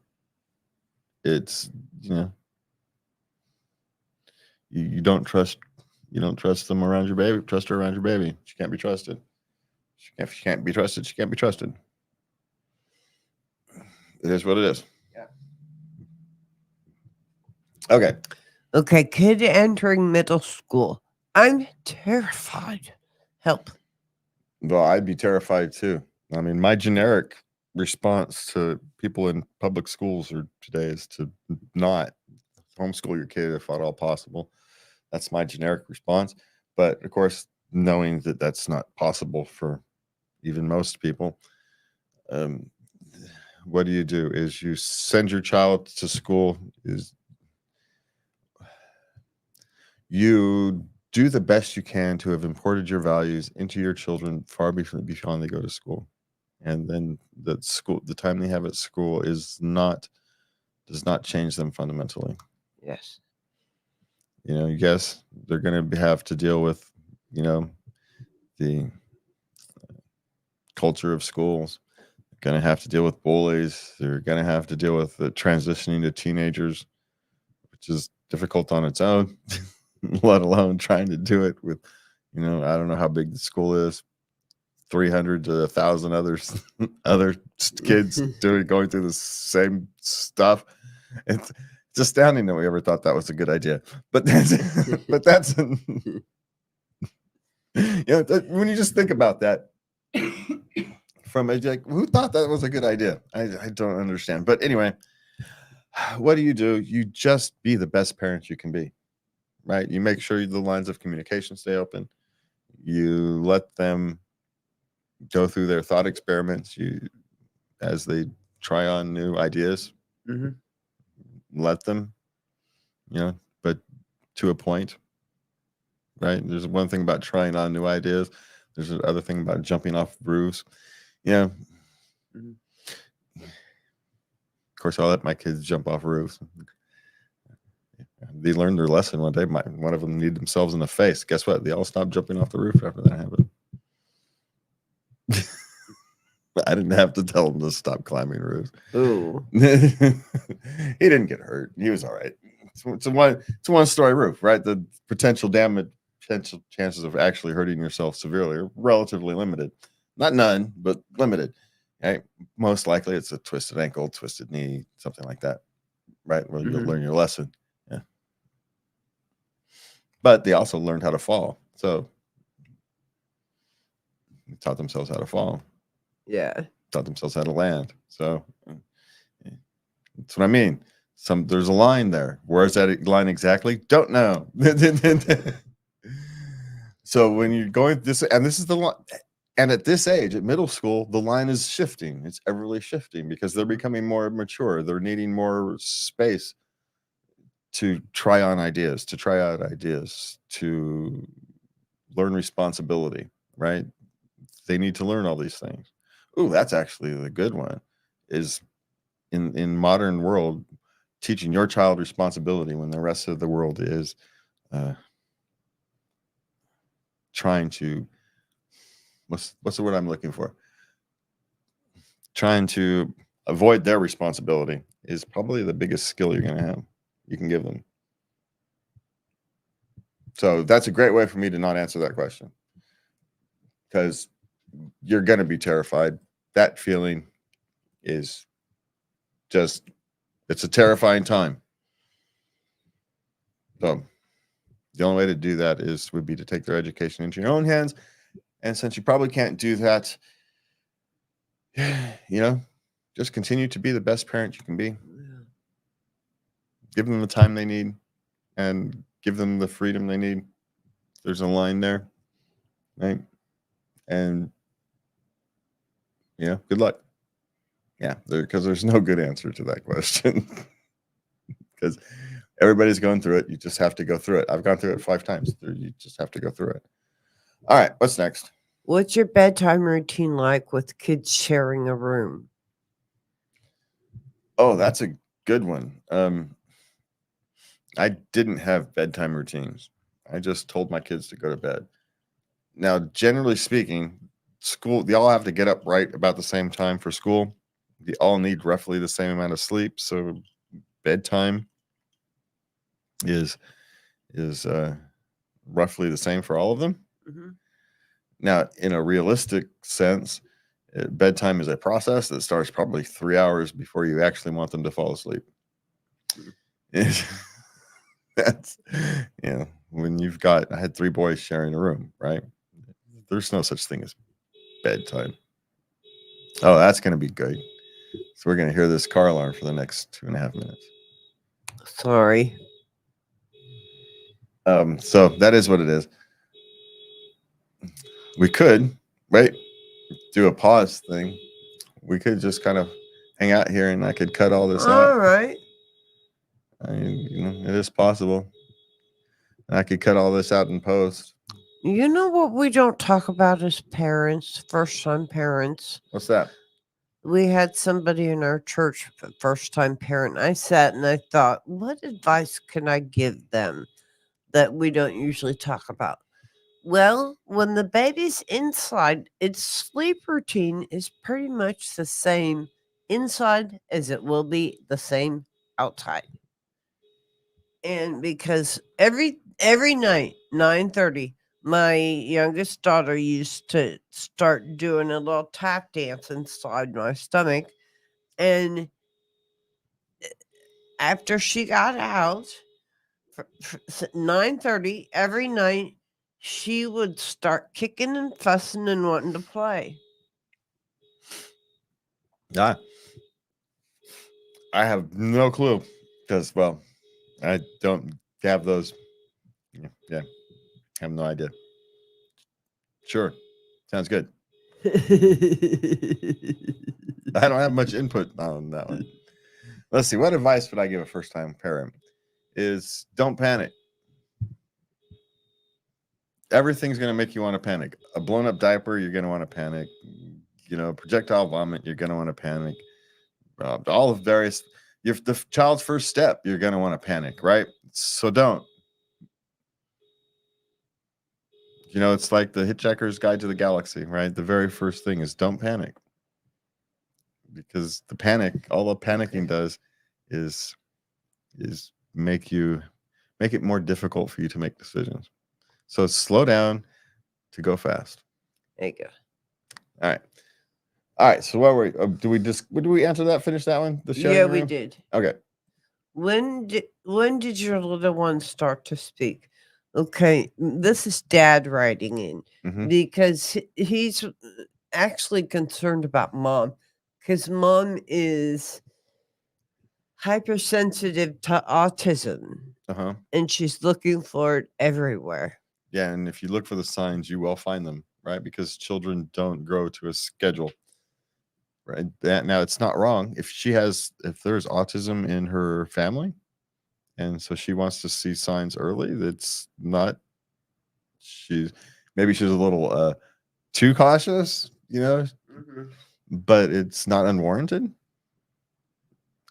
Speaker 2: it's you don't trust them around your baby. Trust her around your baby. She can't be trusted. If she can't be trusted, she can't be trusted. It is what it is.
Speaker 3: Yeah.
Speaker 2: Okay,
Speaker 3: kid entering middle school. I'm terrified. Help.
Speaker 2: Well, I'd be terrified too. I mean, my generic response to people in public schools today is to not homeschool your kid if at all possible. That's my generic response. But of course, knowing that that's not possible for even most people, what do? Is you send your child to school, you do the best you can to have imported your values into your children far beyond they go to school. And then the time they have at school does not change them fundamentally.
Speaker 3: Yes.
Speaker 2: Yes, they're going to have to deal with, the culture of schools. They're going to have to deal with bullies. They're going to have to deal with the transitioning to teenagers, which is difficult on its own, let alone trying to do it with, I don't know how big the school is, 300 to 1,000 other kids going through the same stuff. It's astounding that we ever thought that was a good idea. But that's when you just think about that from who thought that was a good idea? I don't understand. But anyway, what do? You just be the best parent you can be, right? You make sure the lines of communication stay open. You let them go through their thought experiments as they try on new ideas. Let them, but to a point. right? There's one thing about trying on new ideas. There's another thing about jumping off roofs. Yeah.
Speaker 3: Mhm.
Speaker 2: Of course, I'll let my kids jump off roofs. They learned their lesson one day. One of them kneed themselves in the face. Guess what? They all stopped jumping off the roof after that happened. I didn't have to tell them to stop climbing roofs.
Speaker 3: Ooh.
Speaker 2: He didn't get hurt. He was all right. It's a one-story roof, right? The potential chances of actually hurting yourself severely are relatively limited. Not none, but limited. Right? Most likely it's a twisted ankle, twisted knee, something like that. Right? Where you'll learn your lesson. Yeah. But they also learned how to fall. So they taught themselves how to fall.
Speaker 3: Yeah.
Speaker 2: Taught themselves how to land. So that's what I mean. There's a line there. Where's that line exactly? Don't know. So when you're going this is the line, and at this age, at middle school, the line is shifting. It's everly shifting because they're becoming more mature. They're needing more space to try on ideas, to try out ideas, to learn responsibility, right? They need to learn all these things. Ooh, that's actually the good one. Is in modern world, teaching your child responsibility when the rest of the world is trying to what's the word I'm looking for? Trying to avoid their responsibility is probably the biggest skill you're going to have. You can give them. So that's a great way for me to not answer that question, because you're going to be terrified. That feeling is just, it's a terrifying time. So the only way to do that would be to take their education into your own hands. And since you probably can't do that, just continue to be the best parent you can be. Give them the time they need and give them the freedom they need. There's a line there, right? And good luck. Yeah, because there's no good answer to that question. Because everybody's going through it. You just have to go through it. I've gone through it 5 times. You just have to go through it. All right, what's next?
Speaker 3: What's your bedtime routine like with kids sharing a room?
Speaker 2: Oh, that's a good one. I didn't have bedtime routines. I just told my kids to go to bed. Now, generally speaking, they all have to get up right about the same time for school. They all need roughly the same amount of sleep. So bedtime is roughly the same for all of them.
Speaker 3: Mm-hmm.
Speaker 2: Now, in a realistic sense, bedtime is a process that starts probably 3 hours before you actually want them to fall asleep. That's, when I had 3 boys sharing a room, right? There's no such thing as bedtime. Oh, that's going to be good. So we're going to hear this car alarm for the next 2.5 minutes.
Speaker 3: Sorry.
Speaker 2: So that is what it is. We could, right, do a pause thing. We could just kind of hang out here and I could cut all this out.
Speaker 3: All right.
Speaker 2: I mean, it is possible. I could cut all this out in post.
Speaker 3: You know what we don't talk about as parents, first-time parents?
Speaker 2: What's that?
Speaker 3: We had somebody in our church, first-time parent. I sat and I thought, what advice can I give them that we don't usually talk about? Well, when the baby's inside, its sleep routine is pretty much the same inside as it will be the same outside. And because every night, 9:30, my youngest daughter used to start doing a little tap dance inside my stomach. And after she got out, 9:30 every night, she would start kicking and fussing and wanting to play.
Speaker 2: Yeah. I have no clue because, well, I don't have those. Yeah. I have no idea. Sure. Sounds good. I don't have much input on that one. Let's see. What advice would I give a first-time parent? Is don't panic. everything's going to make you want to panic. A blown up diaper, you're going to want to panic. Projectile vomit, you're going to want to panic. All of various, if the child's first step, you're going to want to panic, right? So don't. It's like the Hitchhiker's Guide to the Galaxy, right? The very first thing is don't panic, because all the panicking does is make it more difficult for you to make decisions. So slow down to go fast.
Speaker 3: There you go.
Speaker 2: All right. So what were we? Did we answer that? Finish that one?
Speaker 3: Yeah, we did.
Speaker 2: Okay.
Speaker 3: When did your little one start to speak? Okay, this is Dad writing in because he's actually concerned about Mom, because Mom is hypersensitive to autism, and she's looking for it everywhere.
Speaker 2: Yeah, and if you look for the signs, you will find them, right? Because children don't grow to a schedule, right? Now, it's not wrong if there's autism in her family, and so she wants to see signs early. That's not. Maybe she's a little too cautious, but it's not unwarranted.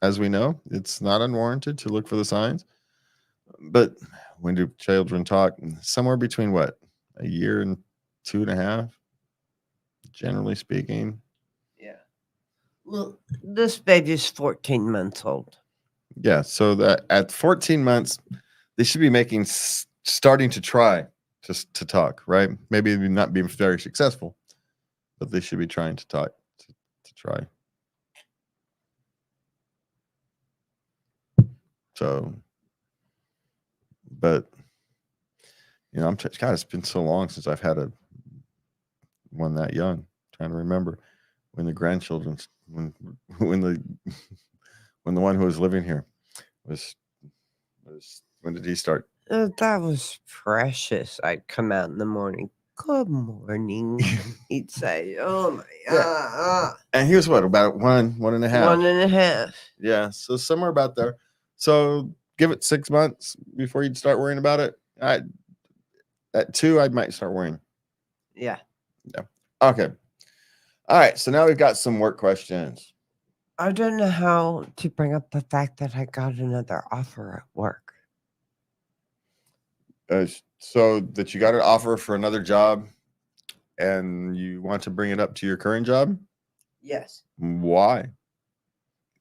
Speaker 2: As we know, it's not unwarranted to look for the signs. But when do children talk? Somewhere between what? A year and 2.5, generally speaking.
Speaker 3: Yeah. Well, this baby's 14 months old.
Speaker 2: Yeah. So that at 14 months, they should be starting to try to talk, right? Maybe not being very successful, but they should be trying to talk, to try. So, but God, it's been so long since I've had one that young. I'm trying to remember when the grandchildren, when the one who was living here was when did he start?
Speaker 3: That was precious. I'd come out in the morning. Good morning. He'd say, "Oh my god!"
Speaker 2: And he was what, about 1.5?
Speaker 3: 1.5.
Speaker 2: Yeah, so somewhere about there. So give it 6 months before you'd start worrying about it. At 2, I might start worrying.
Speaker 3: Yeah.
Speaker 2: Okay. All right. So now we've got some work questions.
Speaker 3: I don't know how to bring up the fact that I got another offer at work.
Speaker 2: So that you got an offer for another job and you want to bring it up to your current job?
Speaker 3: Yes.
Speaker 2: Why?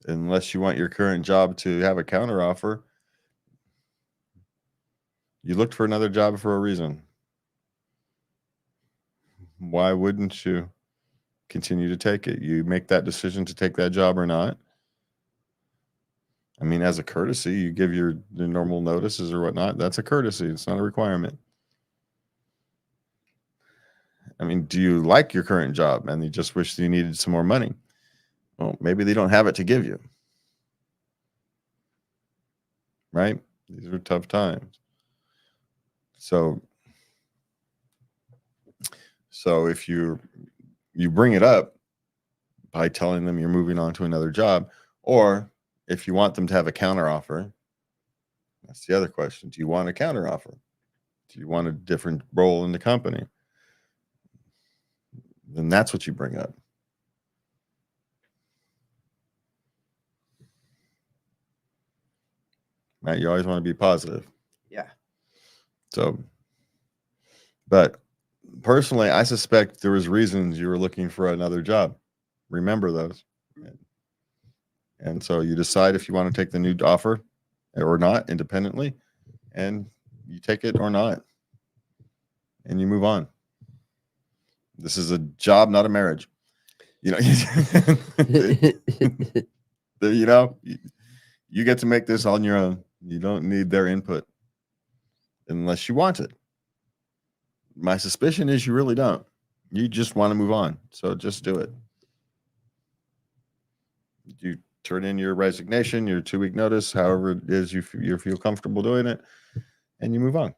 Speaker 2: Unless you want your current job to have a counter offer. You looked for another job for a reason. Why wouldn't you continue to take it? You make that decision to take that job or not. I mean, as a courtesy, you give the normal notices or whatnot. That's a courtesy. It's not a requirement. I mean, do you like your current job and you just wish you needed some more money? Well, maybe they don't have it to give you. Right? These are tough times. So if you bring it up by telling them you're moving on to another job, or if you want them to have a counter offer, that's the other question. Do you want a counter offer? Do you want a different role in the company? Then that's what you bring up. Right? You always want to be positive.
Speaker 3: Yeah.
Speaker 2: So, but personally, I suspect there was reasons you were looking for another job. Remember those. And so you decide if you want to take the new offer or not independently, and you take it or not, and you move on. This is a job, not a marriage. You get to make this on your own. You don't need their input unless you want it. My suspicion is you really don't. You just want to move on. So just do it. You turn in your resignation, your 2-week notice, however it is you feel comfortable doing it, and you move on.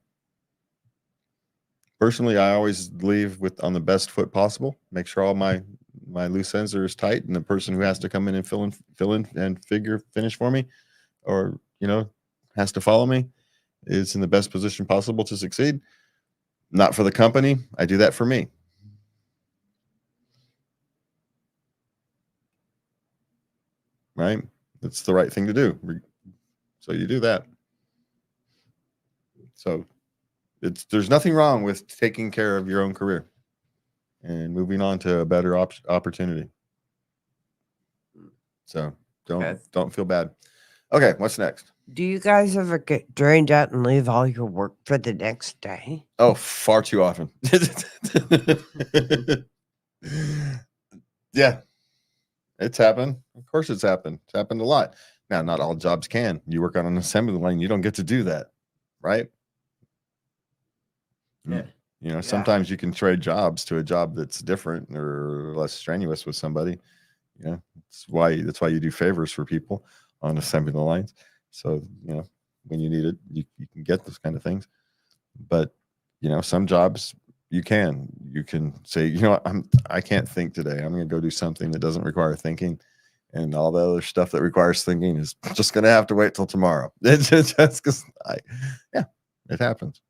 Speaker 2: Personally, I always leave on the best foot possible. Make sure all my loose ends are as tight, and the person who has to come in and fill in and finish for me, or has to follow me, is in the best position possible to succeed. Not for the company. I do that for me. Right? It's the right thing to do. So you do that. So there's nothing wrong with taking care of your own career and moving on to a better opportunity. So don't feel bad. Okay, what's next?
Speaker 3: Do you guys ever get drained out and leave all your work for the next day?
Speaker 2: Oh, far too often. Yeah, it's happened. Of course it's happened. It's happened a lot. Now, not all jobs can. You work on an assembly line, you don't get to do that, right?
Speaker 3: Yeah.
Speaker 2: You know, sometimes you can trade jobs to a job that's different or less strenuous with somebody. You know, that's why you do favors for people on assembly lines. So, you know, when you need it, you can get those kind of things. But, you know, some jobs you can say, you know what, I can't think today. I'm going to go do something that doesn't require thinking, and all the other stuff that requires thinking is just going to have to wait till tomorrow. It's just because it happens.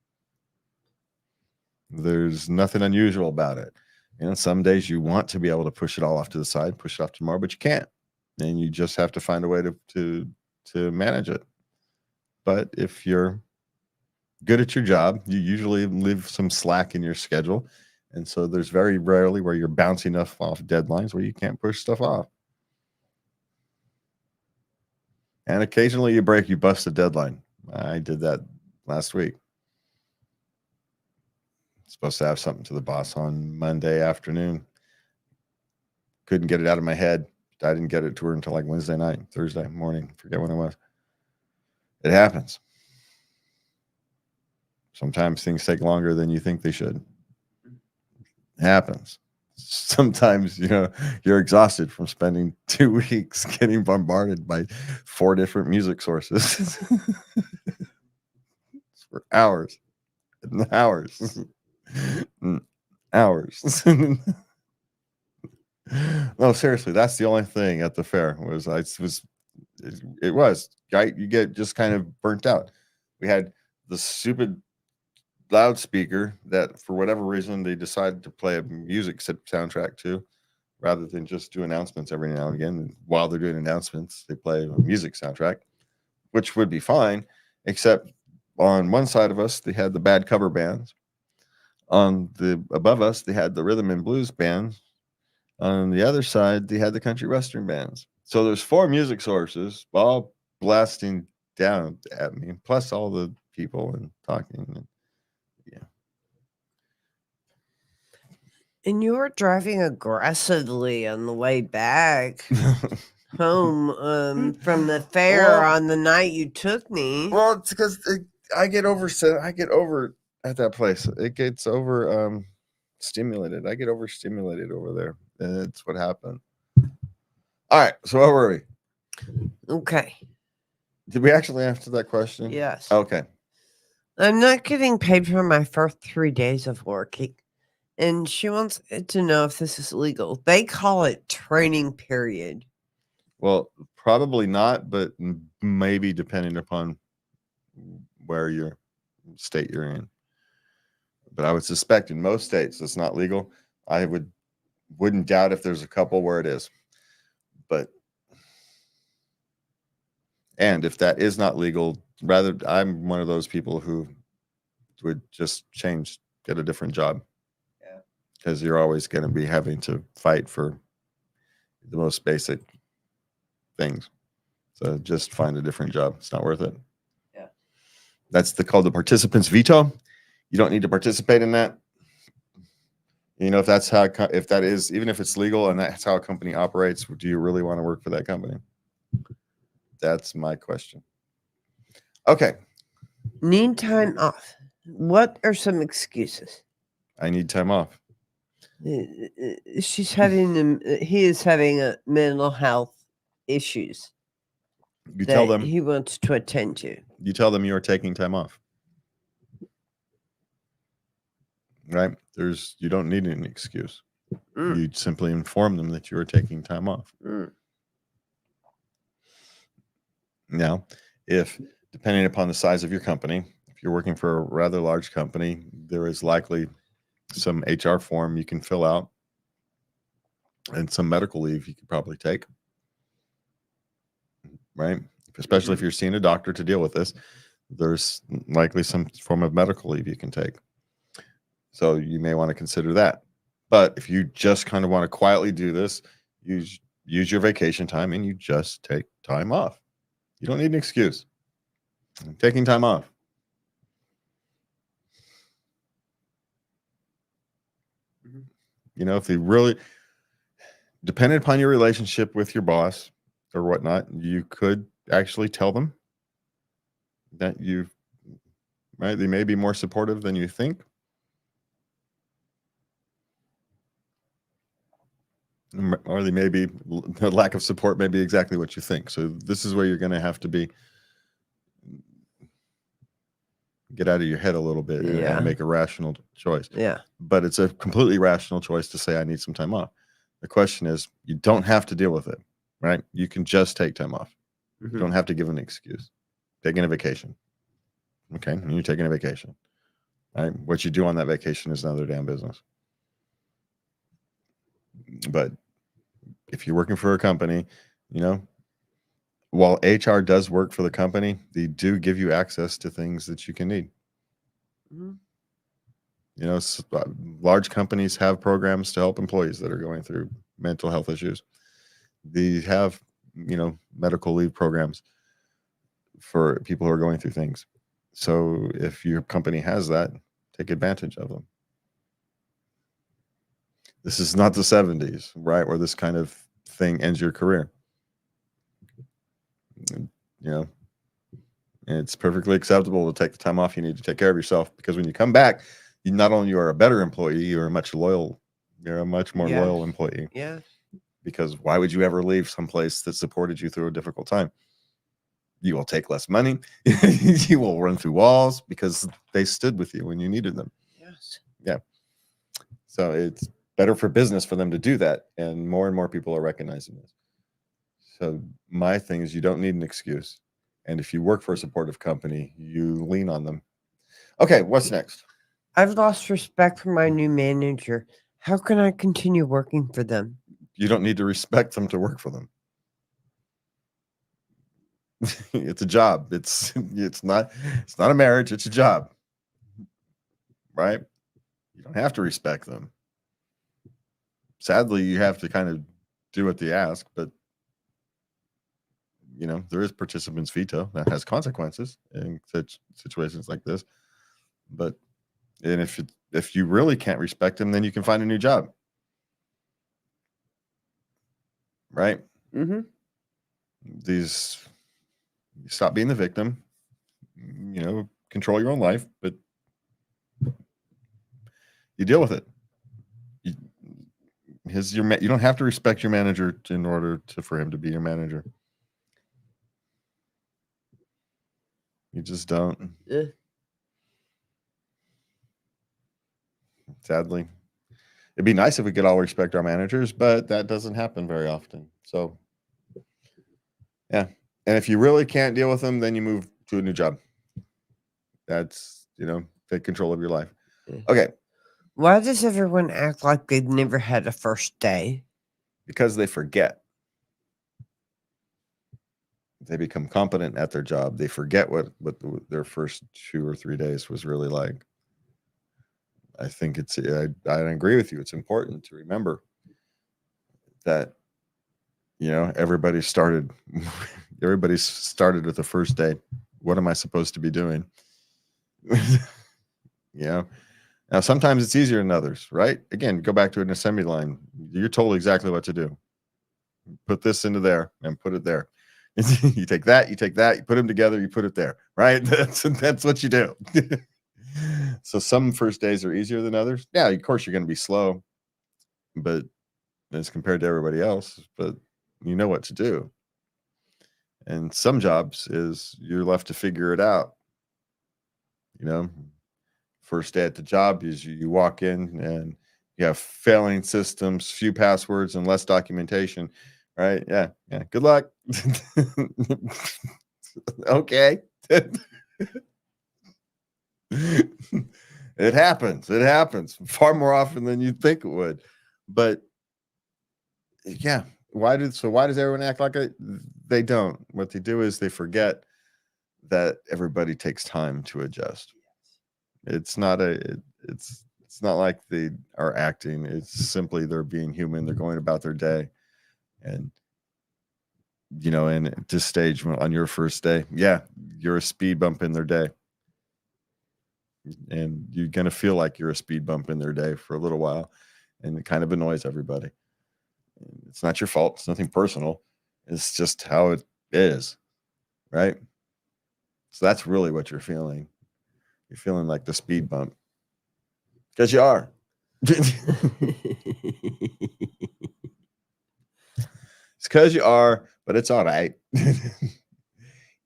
Speaker 2: There's nothing unusual about it. You know, some days you want to be able to push it all off to the side, push it off tomorrow, but you can't. And you just have to find a way to manage it. But if you're good at your job, you usually leave some slack in your schedule. And so there's very rarely where you're bouncing off deadlines where you can't push stuff off. And occasionally you bust a deadline. I did that last week. Supposed to have something to the boss on Monday afternoon. Couldn't get it out of my head. I didn't get it to her until like Wednesday night, Thursday morning. Forget when it was. It happens. Sometimes things take longer than you think they should. It happens. Sometimes, you know, you're exhausted from spending 2 weeks getting bombarded by 4 different music sources for hours and hours and hours. No, seriously, that's the only thing at the fair you get just kind of burnt out. We had the stupid loudspeaker that for whatever reason they decided to play a music soundtrack to, rather than just do announcements every now and again. And while they're doing announcements, they play a music soundtrack, which would be fine, except on one side of us they had the bad cover bands. On the above us they had the rhythm and blues bands. On the other side they had the country western bands. So there's 4 music sources all blasting down at me, plus all the people and talking. And
Speaker 3: And you were driving aggressively on the way back home from the fair on the night you took me.
Speaker 2: Well, it's because I get over at that place. It gets over stimulated. I get overstimulated over there. And that's what happened. All right. So where were we?
Speaker 3: Okay.
Speaker 2: Did we actually answer that question?
Speaker 3: Yes.
Speaker 2: Okay.
Speaker 3: I'm not getting paid for my first 3 days of working. And she wants to know if this is legal. They call it training period.
Speaker 2: Well, probably not, but maybe depending upon where your state you're in. But I would suspect in most states it's not legal. I wouldn't doubt if there's a couple where it is. And if that is not legal, rather, I'm one of those people who would just get a different job. Yeah. Because you're always going to be having to fight for the most basic things. So just find a different job. It's not worth it. Yeah. That's called the participant's veto. You don't need to participate in that. You know, if that is, even if it's legal and that's how a company operates, do you really want to work for that company? That's my question. Okay.
Speaker 3: Need time off. What are some excuses?
Speaker 2: I need time off.
Speaker 3: He is having a mental health issues.
Speaker 2: You tell them
Speaker 3: he wants to attend to.
Speaker 2: You tell them you are taking time off. Right? You don't need an excuse. You simply inform them that you are taking time off. Now, if depending upon the size of your company, if you're working for a rather large company, there is likely some HR form you can fill out and some medical leave you could probably take, right? Especially if you're seeing a doctor to deal with this, there's likely some form of medical leave you can take. So you may want to consider that. But if you just kind of want to quietly do this, use your vacation time and you just take time off. You don't need an excuse. Taking time off. You know, if they really, depending upon your relationship with your boss or whatnot, you could actually tell them that right? They may be more supportive than you think. Or they may be, the lack of support may be exactly what you think. So this is where you're going to have to get out of your head a little bit and make a rational choice.
Speaker 3: Yeah.
Speaker 2: But it's a completely rational choice to say, I need some time off. The question is, you don't have to deal with it, right? You can just take time off. You don't have to give an excuse. Taking a vacation. Okay. And you're taking a vacation. Right? What you do on that vacation is another damn business. But if you're working for a company, you know, while HR does work for the company, they do give you access to things that you can need. You know, large companies have programs to help employees that are going through mental health issues. They have, you know, medical leave programs for people who are going through things. So if your company has that, take advantage of them. This is not the 70s, right? Where this kind of thing ends your career. You know, it's perfectly acceptable to take the time off you need to take care of yourself, because when you come back, you not only are a better employee, you're a much more loyal employee.
Speaker 3: Yeah.
Speaker 2: Because why would you ever leave someplace that supported you through a difficult time? You will take less money. You will run through walls because they stood with you when you needed them.
Speaker 3: Yes.
Speaker 2: Yeah. So it's better for business for them to do that. And more people are recognizing this. So my thing is, you don't need an excuse. And if you work for a supportive company, you lean on them. Okay, what's next?
Speaker 3: I've lost respect for my new manager. How can I continue working for them?
Speaker 2: You don't need to respect them to work for them. It's a job. It's not a marriage, it's a job. Right? You don't have to respect them. Sadly, you have to kind of do what they ask, but you know, there is participants veto that has consequences in such situations like this. But and if you really can't respect them, then you can find a new job. Right? You stop being the victim, you know, control your own life, but you deal with it. You don't have to respect your manager in order for him to be your manager. You just don't. Sadly, it'd be nice if we could all respect our managers, but that doesn't happen very often. So, yeah. And if you really can't deal with them, then you move to a new job. That's, you know, take control of your life. Okay.
Speaker 3: Why does everyone act like they've never had a first day?
Speaker 2: Because they forget. They become competent at their job. They forget what their first 2 or 3 days was really like. I think I agree with you. It's important to remember that, you know, everybody started with the first day. What am I supposed to be doing? You know, now sometimes it's easier than others, right? Again, go back to an assembly line. You're told exactly what to do. Put this into there and put it there. You take that, you put them together, you put it there, right? That's what you do. So some first days are easier than others. Yeah, of course you're going to be slow, but as compared to everybody else, but you know what to do. And some jobs is you're left to figure it out. You know, first day at the job is you walk in and you have failing systems, few passwords, and less documentation. Right? Yeah. Good luck. Okay. It happens. It happens far more often than you'd think it would. But yeah, why does everyone act like it? They don't. What they do is they forget that everybody takes time to adjust. It's not it's not like they are acting. It's simply they're being human. They're going about their day. And and at this stage on your first day, yeah, you're a speed bump in their day. And you're going to feel like you're a speed bump in their day for a little while. And it kind of annoys everybody. It's not your fault. It's nothing personal. It's just how it is. Right? So that's really what you're feeling. You're feeling like the speed bump. Because you are. It's because you are, but it's all right.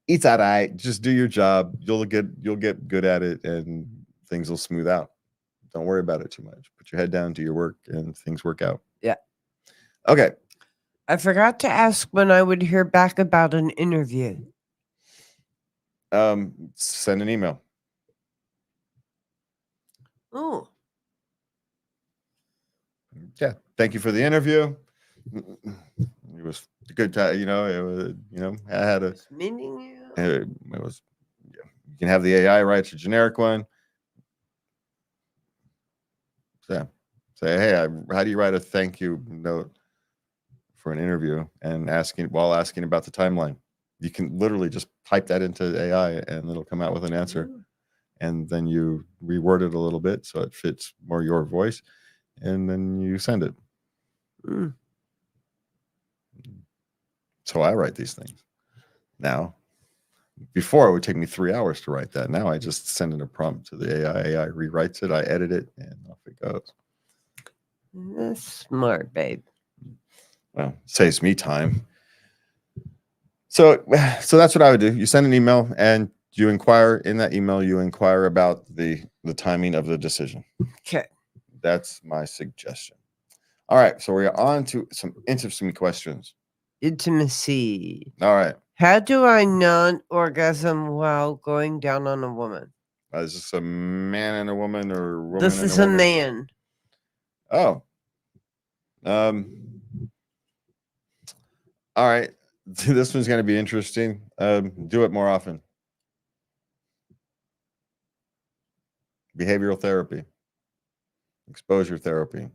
Speaker 2: It's all right. Just do your job. You'll get good at it and things will smooth out. Don't worry about it too much. Put your head down, do your work, and things work out.
Speaker 3: Yeah.
Speaker 2: Okay.
Speaker 3: I forgot to ask when I would hear back about an interview.
Speaker 2: Send an email.
Speaker 3: Oh.
Speaker 2: Yeah. Thank you for the interview. It was a good time. It was, I had a
Speaker 3: Meaning you.
Speaker 2: it was, you can have the AI write a generic one. So say, hey, how do you write a thank you note for an interview and asking about the timeline? You can literally just type that into AI and it'll come out with an answer.
Speaker 3: Ooh. And
Speaker 2: And then you reword it a little bit so it fits more your voice. And then you send it.
Speaker 3: Mm.
Speaker 2: So I write these things now. Before it would take me 3 hours to write that. Now I just send in a prompt to the AI. AI rewrites it. I edit it, and off it goes.
Speaker 3: That's smart, babe.
Speaker 2: Well, saves me time. So that's what I would do. You send an email, and you inquire in that email. You inquire about the timing of the decision.
Speaker 3: Okay.
Speaker 2: That's my suggestion. All right. So we're on to some interesting questions.
Speaker 3: Intimacy.
Speaker 2: All right.
Speaker 3: How do I not orgasm while going down on a woman?
Speaker 2: Is this a man and a woman or woman
Speaker 3: This
Speaker 2: and
Speaker 3: is
Speaker 2: a
Speaker 3: a
Speaker 2: woman?
Speaker 3: man.
Speaker 2: Oh. All right. This one's going to be interesting. Do it more often. Behavioral therapy. Exposure therapy.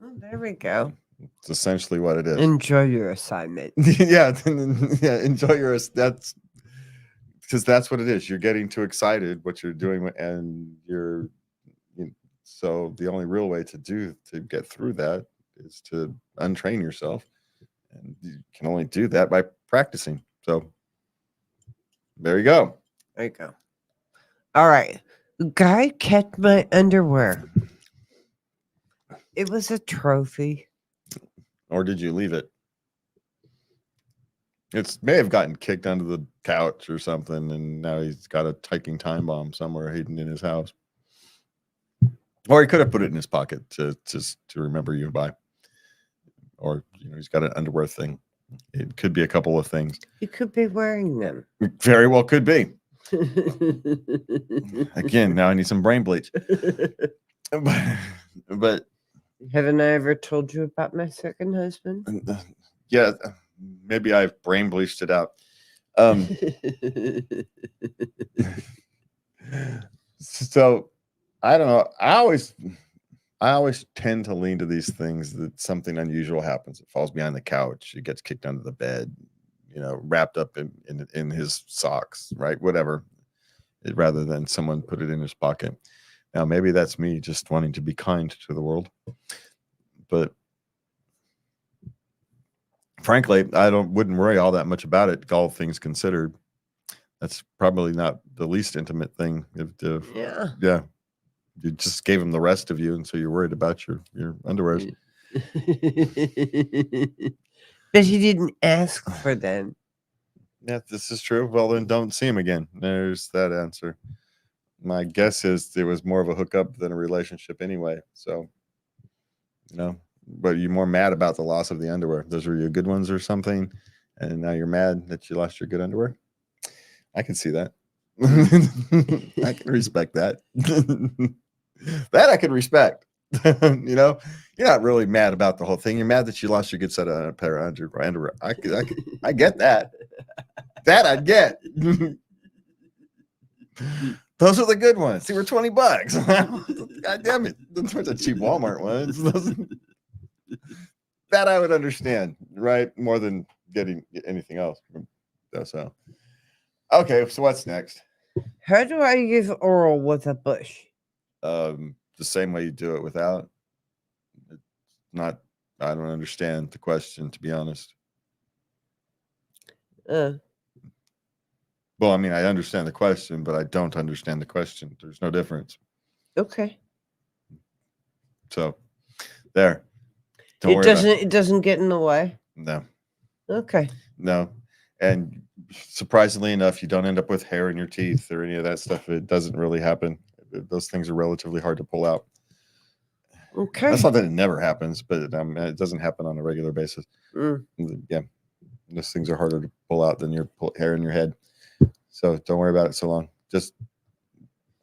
Speaker 3: Oh, there we go.
Speaker 2: It's essentially what it is.
Speaker 3: Enjoy your assignment.
Speaker 2: Yeah, enjoy your that's because that's what it is. You're getting too excited what you're doing and so the only real way to get through that is to untrain yourself, and you can only do that by practicing. So there you go.
Speaker 3: There you go. All right. Guy kept my underwear. It was a trophy.
Speaker 2: Or did you leave it? It may have gotten kicked under the couch or something, and now he's got a ticking time bomb somewhere hidden in his house. Or he could have put it in his pocket to remember you by. Or he's got an underwear thing. It could be a couple of things.
Speaker 3: He could be wearing them.
Speaker 2: Very well could be. Again, now I need some brain bleach. But
Speaker 3: haven't I ever told you about my second husband?
Speaker 2: Yeah, maybe I've brain bleached it out. So I don't know. I always tend to lean to these things that something unusual happens. It falls behind the couch. It gets kicked under the bed. Wrapped up in his socks, right? Whatever. Rather than someone put it in his pocket. Now, maybe that's me just wanting to be kind to the world. But frankly, I wouldn't worry all that much about it, all things considered. That's probably not the least intimate thing. Yeah. You just gave him the rest of you, and so you're worried about your underwears.
Speaker 3: But he didn't ask for them.
Speaker 2: Yeah, this is true. Well, then don't see him again. There's that answer. My guess is it was more of a hookup than a relationship anyway. So, but you're more mad about the loss of the underwear. Those were your good ones or something, and now you're mad that you lost your good underwear. I can see that. I can respect that. That I can respect. You know, you're not really mad about the whole thing. You're mad that you lost your good set of a pair of underwear. I get that. That I get. Those are the good ones. They were $20. God damn it. Those are the cheap Walmart ones. That I would understand, right? More than getting anything else. So, okay. So what's next?
Speaker 3: How do I use oral with a bush?
Speaker 2: The same way you do it without. It's not. I don't understand the question, to be honest. Well, I mean, I understand the question, but I don't understand the question. There's no difference.
Speaker 3: Okay.
Speaker 2: So, there.
Speaker 3: It doesn't get in the way.
Speaker 2: No.
Speaker 3: Okay.
Speaker 2: No. And surprisingly enough, you don't end up with hair in your teeth or any of that stuff. It doesn't really happen. Those things are relatively hard to pull out.
Speaker 3: Okay.
Speaker 2: That's not that it never happens, but it doesn't happen on a regular basis. Yeah. Those things are harder to pull out than your hair in your head. So don't worry about it so long. Just,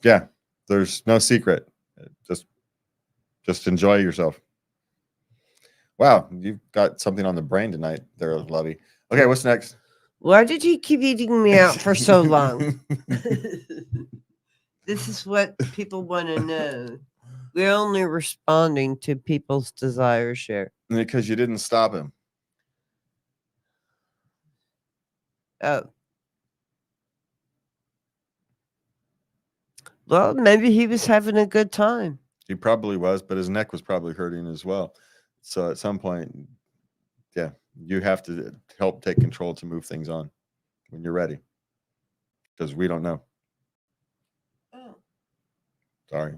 Speaker 2: yeah, there's no secret. Just enjoy yourself. Wow, you've got something on the brain tonight there, Lovey. Okay, what's next?
Speaker 3: Why did you keep eating me out for so long? This is what people want to know. We're only responding to people's desires here.
Speaker 2: Because you didn't stop him.
Speaker 3: Oh. Well, maybe he was having a good time.
Speaker 2: He probably was, but his neck was probably hurting as well. So at some point, yeah, you have to help take control to move things on when you're ready. Because we don't know.
Speaker 3: Oh.
Speaker 2: Sorry.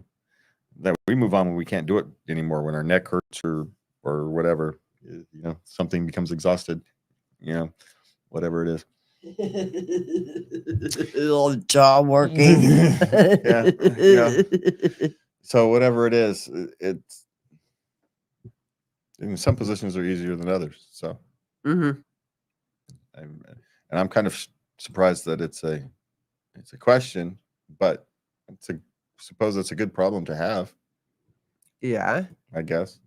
Speaker 2: That we move on when we can't do it anymore, when our neck hurts or whatever, you know, something becomes exhausted, you know, whatever it is.
Speaker 3: Little jaw working.
Speaker 2: Yeah. So whatever it is, it's in some positions are easier than others. So, and I'm kind of surprised that it's a question, but suppose it's a good problem to have.
Speaker 3: Yeah,
Speaker 2: I guess.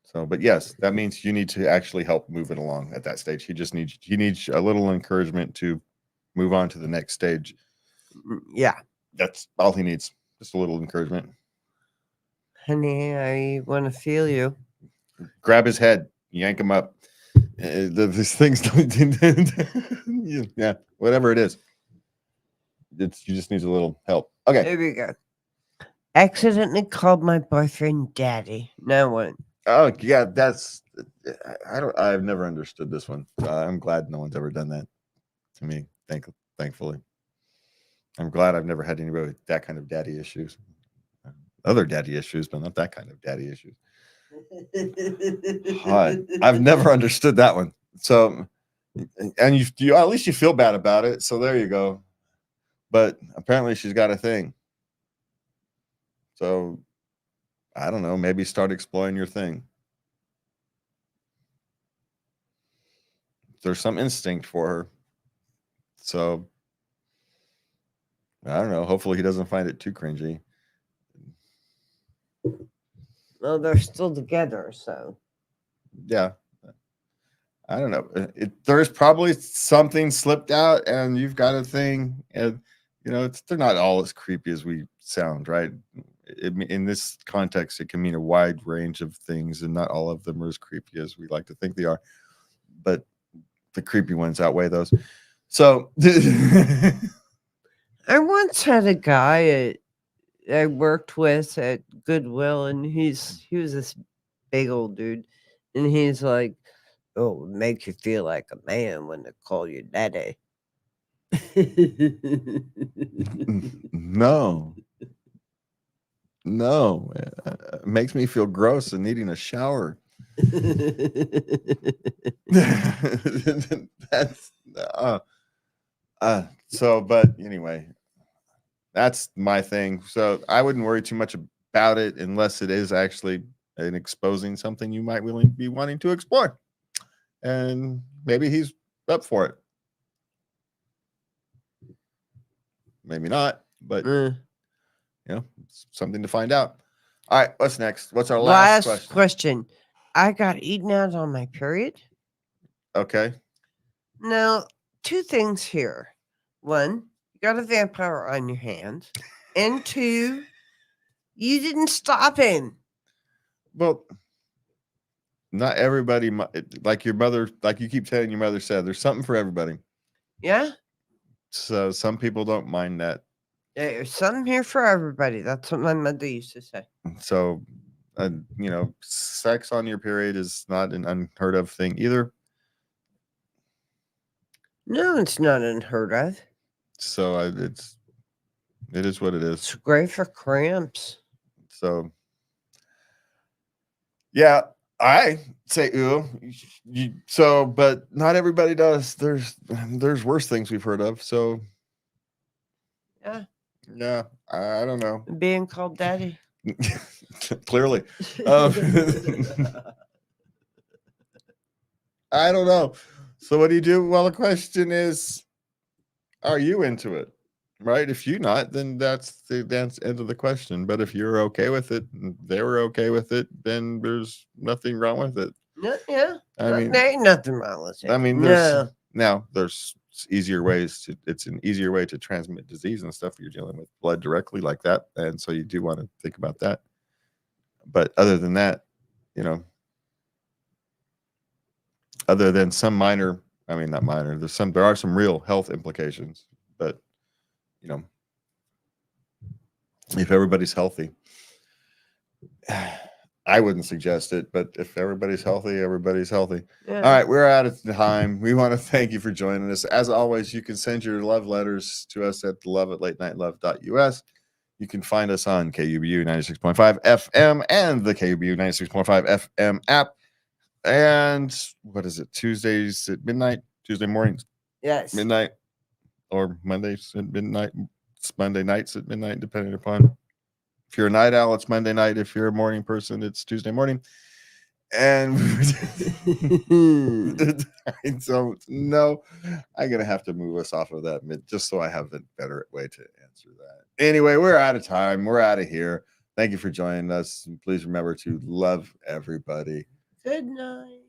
Speaker 2: So, but yes, that means you need to actually help move it along at that stage. He needs a little encouragement to move on to the next stage.
Speaker 3: Yeah.
Speaker 2: That's all he needs. Just a little encouragement.
Speaker 3: Honey, I want to feel you.
Speaker 2: Grab his head, yank him up. These things, yeah, whatever it is. You just need a little help. Okay.
Speaker 3: There we go. Accidentally called my boyfriend daddy. Now what?
Speaker 2: Oh yeah, I've never understood this one. I'm glad no one's ever done that to me. Thankfully. I'm glad I've never had anybody with that kind of daddy issues. Other daddy issues, but not that kind of daddy issues. I've never understood that one. So, and you at least you feel bad about it. So there you go. But apparently she's got a thing. So I don't know. Maybe start exploring your thing. There's some instinct for her. So I don't know. Hopefully he doesn't find it too cringy.
Speaker 3: Well, they're still together, so.
Speaker 2: Yeah. I don't know. There's probably something slipped out and you've got a thing. And, you know, they're not all as creepy as we sound, right? In this context, it can mean a wide range of things and not all of them are as creepy as we like to think they are. But the creepy ones outweigh those. So
Speaker 3: I once had a guy I worked with at Goodwill, and he was this big old dude, and he's like, "Oh, it makes you feel like a man when they call you daddy."
Speaker 2: No, it makes me feel gross and needing a shower. That's so, but anyway, that's my thing. So I wouldn't worry too much about it unless it is actually an exposing something you might really be wanting to explore, and maybe he's up for it. maybe not, but
Speaker 3: Mm.
Speaker 2: it's something to find out. All right, what's next? What's our last
Speaker 3: question? I got eaten out on my period.
Speaker 2: Okay.
Speaker 3: Now, two things here. One, you got a vampire on your hands. And two, you didn't stop him.
Speaker 2: Well, not everybody, like your mother, like you keep telling your mother said, there's something for everybody.
Speaker 3: Yeah?
Speaker 2: So some people don't mind that.
Speaker 3: There's something here for everybody. That's what my mother used to say.
Speaker 2: So, sex on your period is not an unheard of thing either.
Speaker 3: No, it's not unheard of.
Speaker 2: So it is what it is.
Speaker 3: It's great for cramps.
Speaker 2: So, yeah, I say ooh. But not everybody does. There's worse things we've heard of. So,
Speaker 3: yeah,
Speaker 2: I don't know.
Speaker 3: Being called daddy.
Speaker 2: Clearly, I don't know. So, what do you do? Well, the question is, are you into it? Right? If you're not, then that's the end of the question. But if you're okay with it, and they were okay with it, then there's nothing wrong with it.
Speaker 3: No, yeah.
Speaker 2: I mean,
Speaker 3: there ain't nothing wrong with it.
Speaker 2: I mean, there's easier ways it's an easier way to transmit disease and stuff. You're dealing with blood directly like that. And so you do want to think about that. But other than that, other than some minor, I mean, not minor, there are some real health implications, but if everybody's healthy, I wouldn't suggest it, but if everybody's healthy, everybody's healthy.
Speaker 3: Yeah.
Speaker 2: All right, we're out of time. We want to thank you for joining us. As always, you can send your love letters to us at love@latenightLove.us. You can find us on KUBU 96.5 FM and the KUBU 96.5 FM app. And what is it? Tuesdays at midnight, Tuesday mornings,
Speaker 3: Yes.
Speaker 2: midnight, or Mondays at midnight. It's Monday nights at midnight, depending upon. If you're a night owl, it's Monday night. If you're a morning person, it's Tuesday morning. And so, no, I'm going to have to move us off of that just so I have a better way to answer that. Anyway, we're out of time. We're out of here. Thank you for joining us. And please remember to love everybody.
Speaker 3: Good night.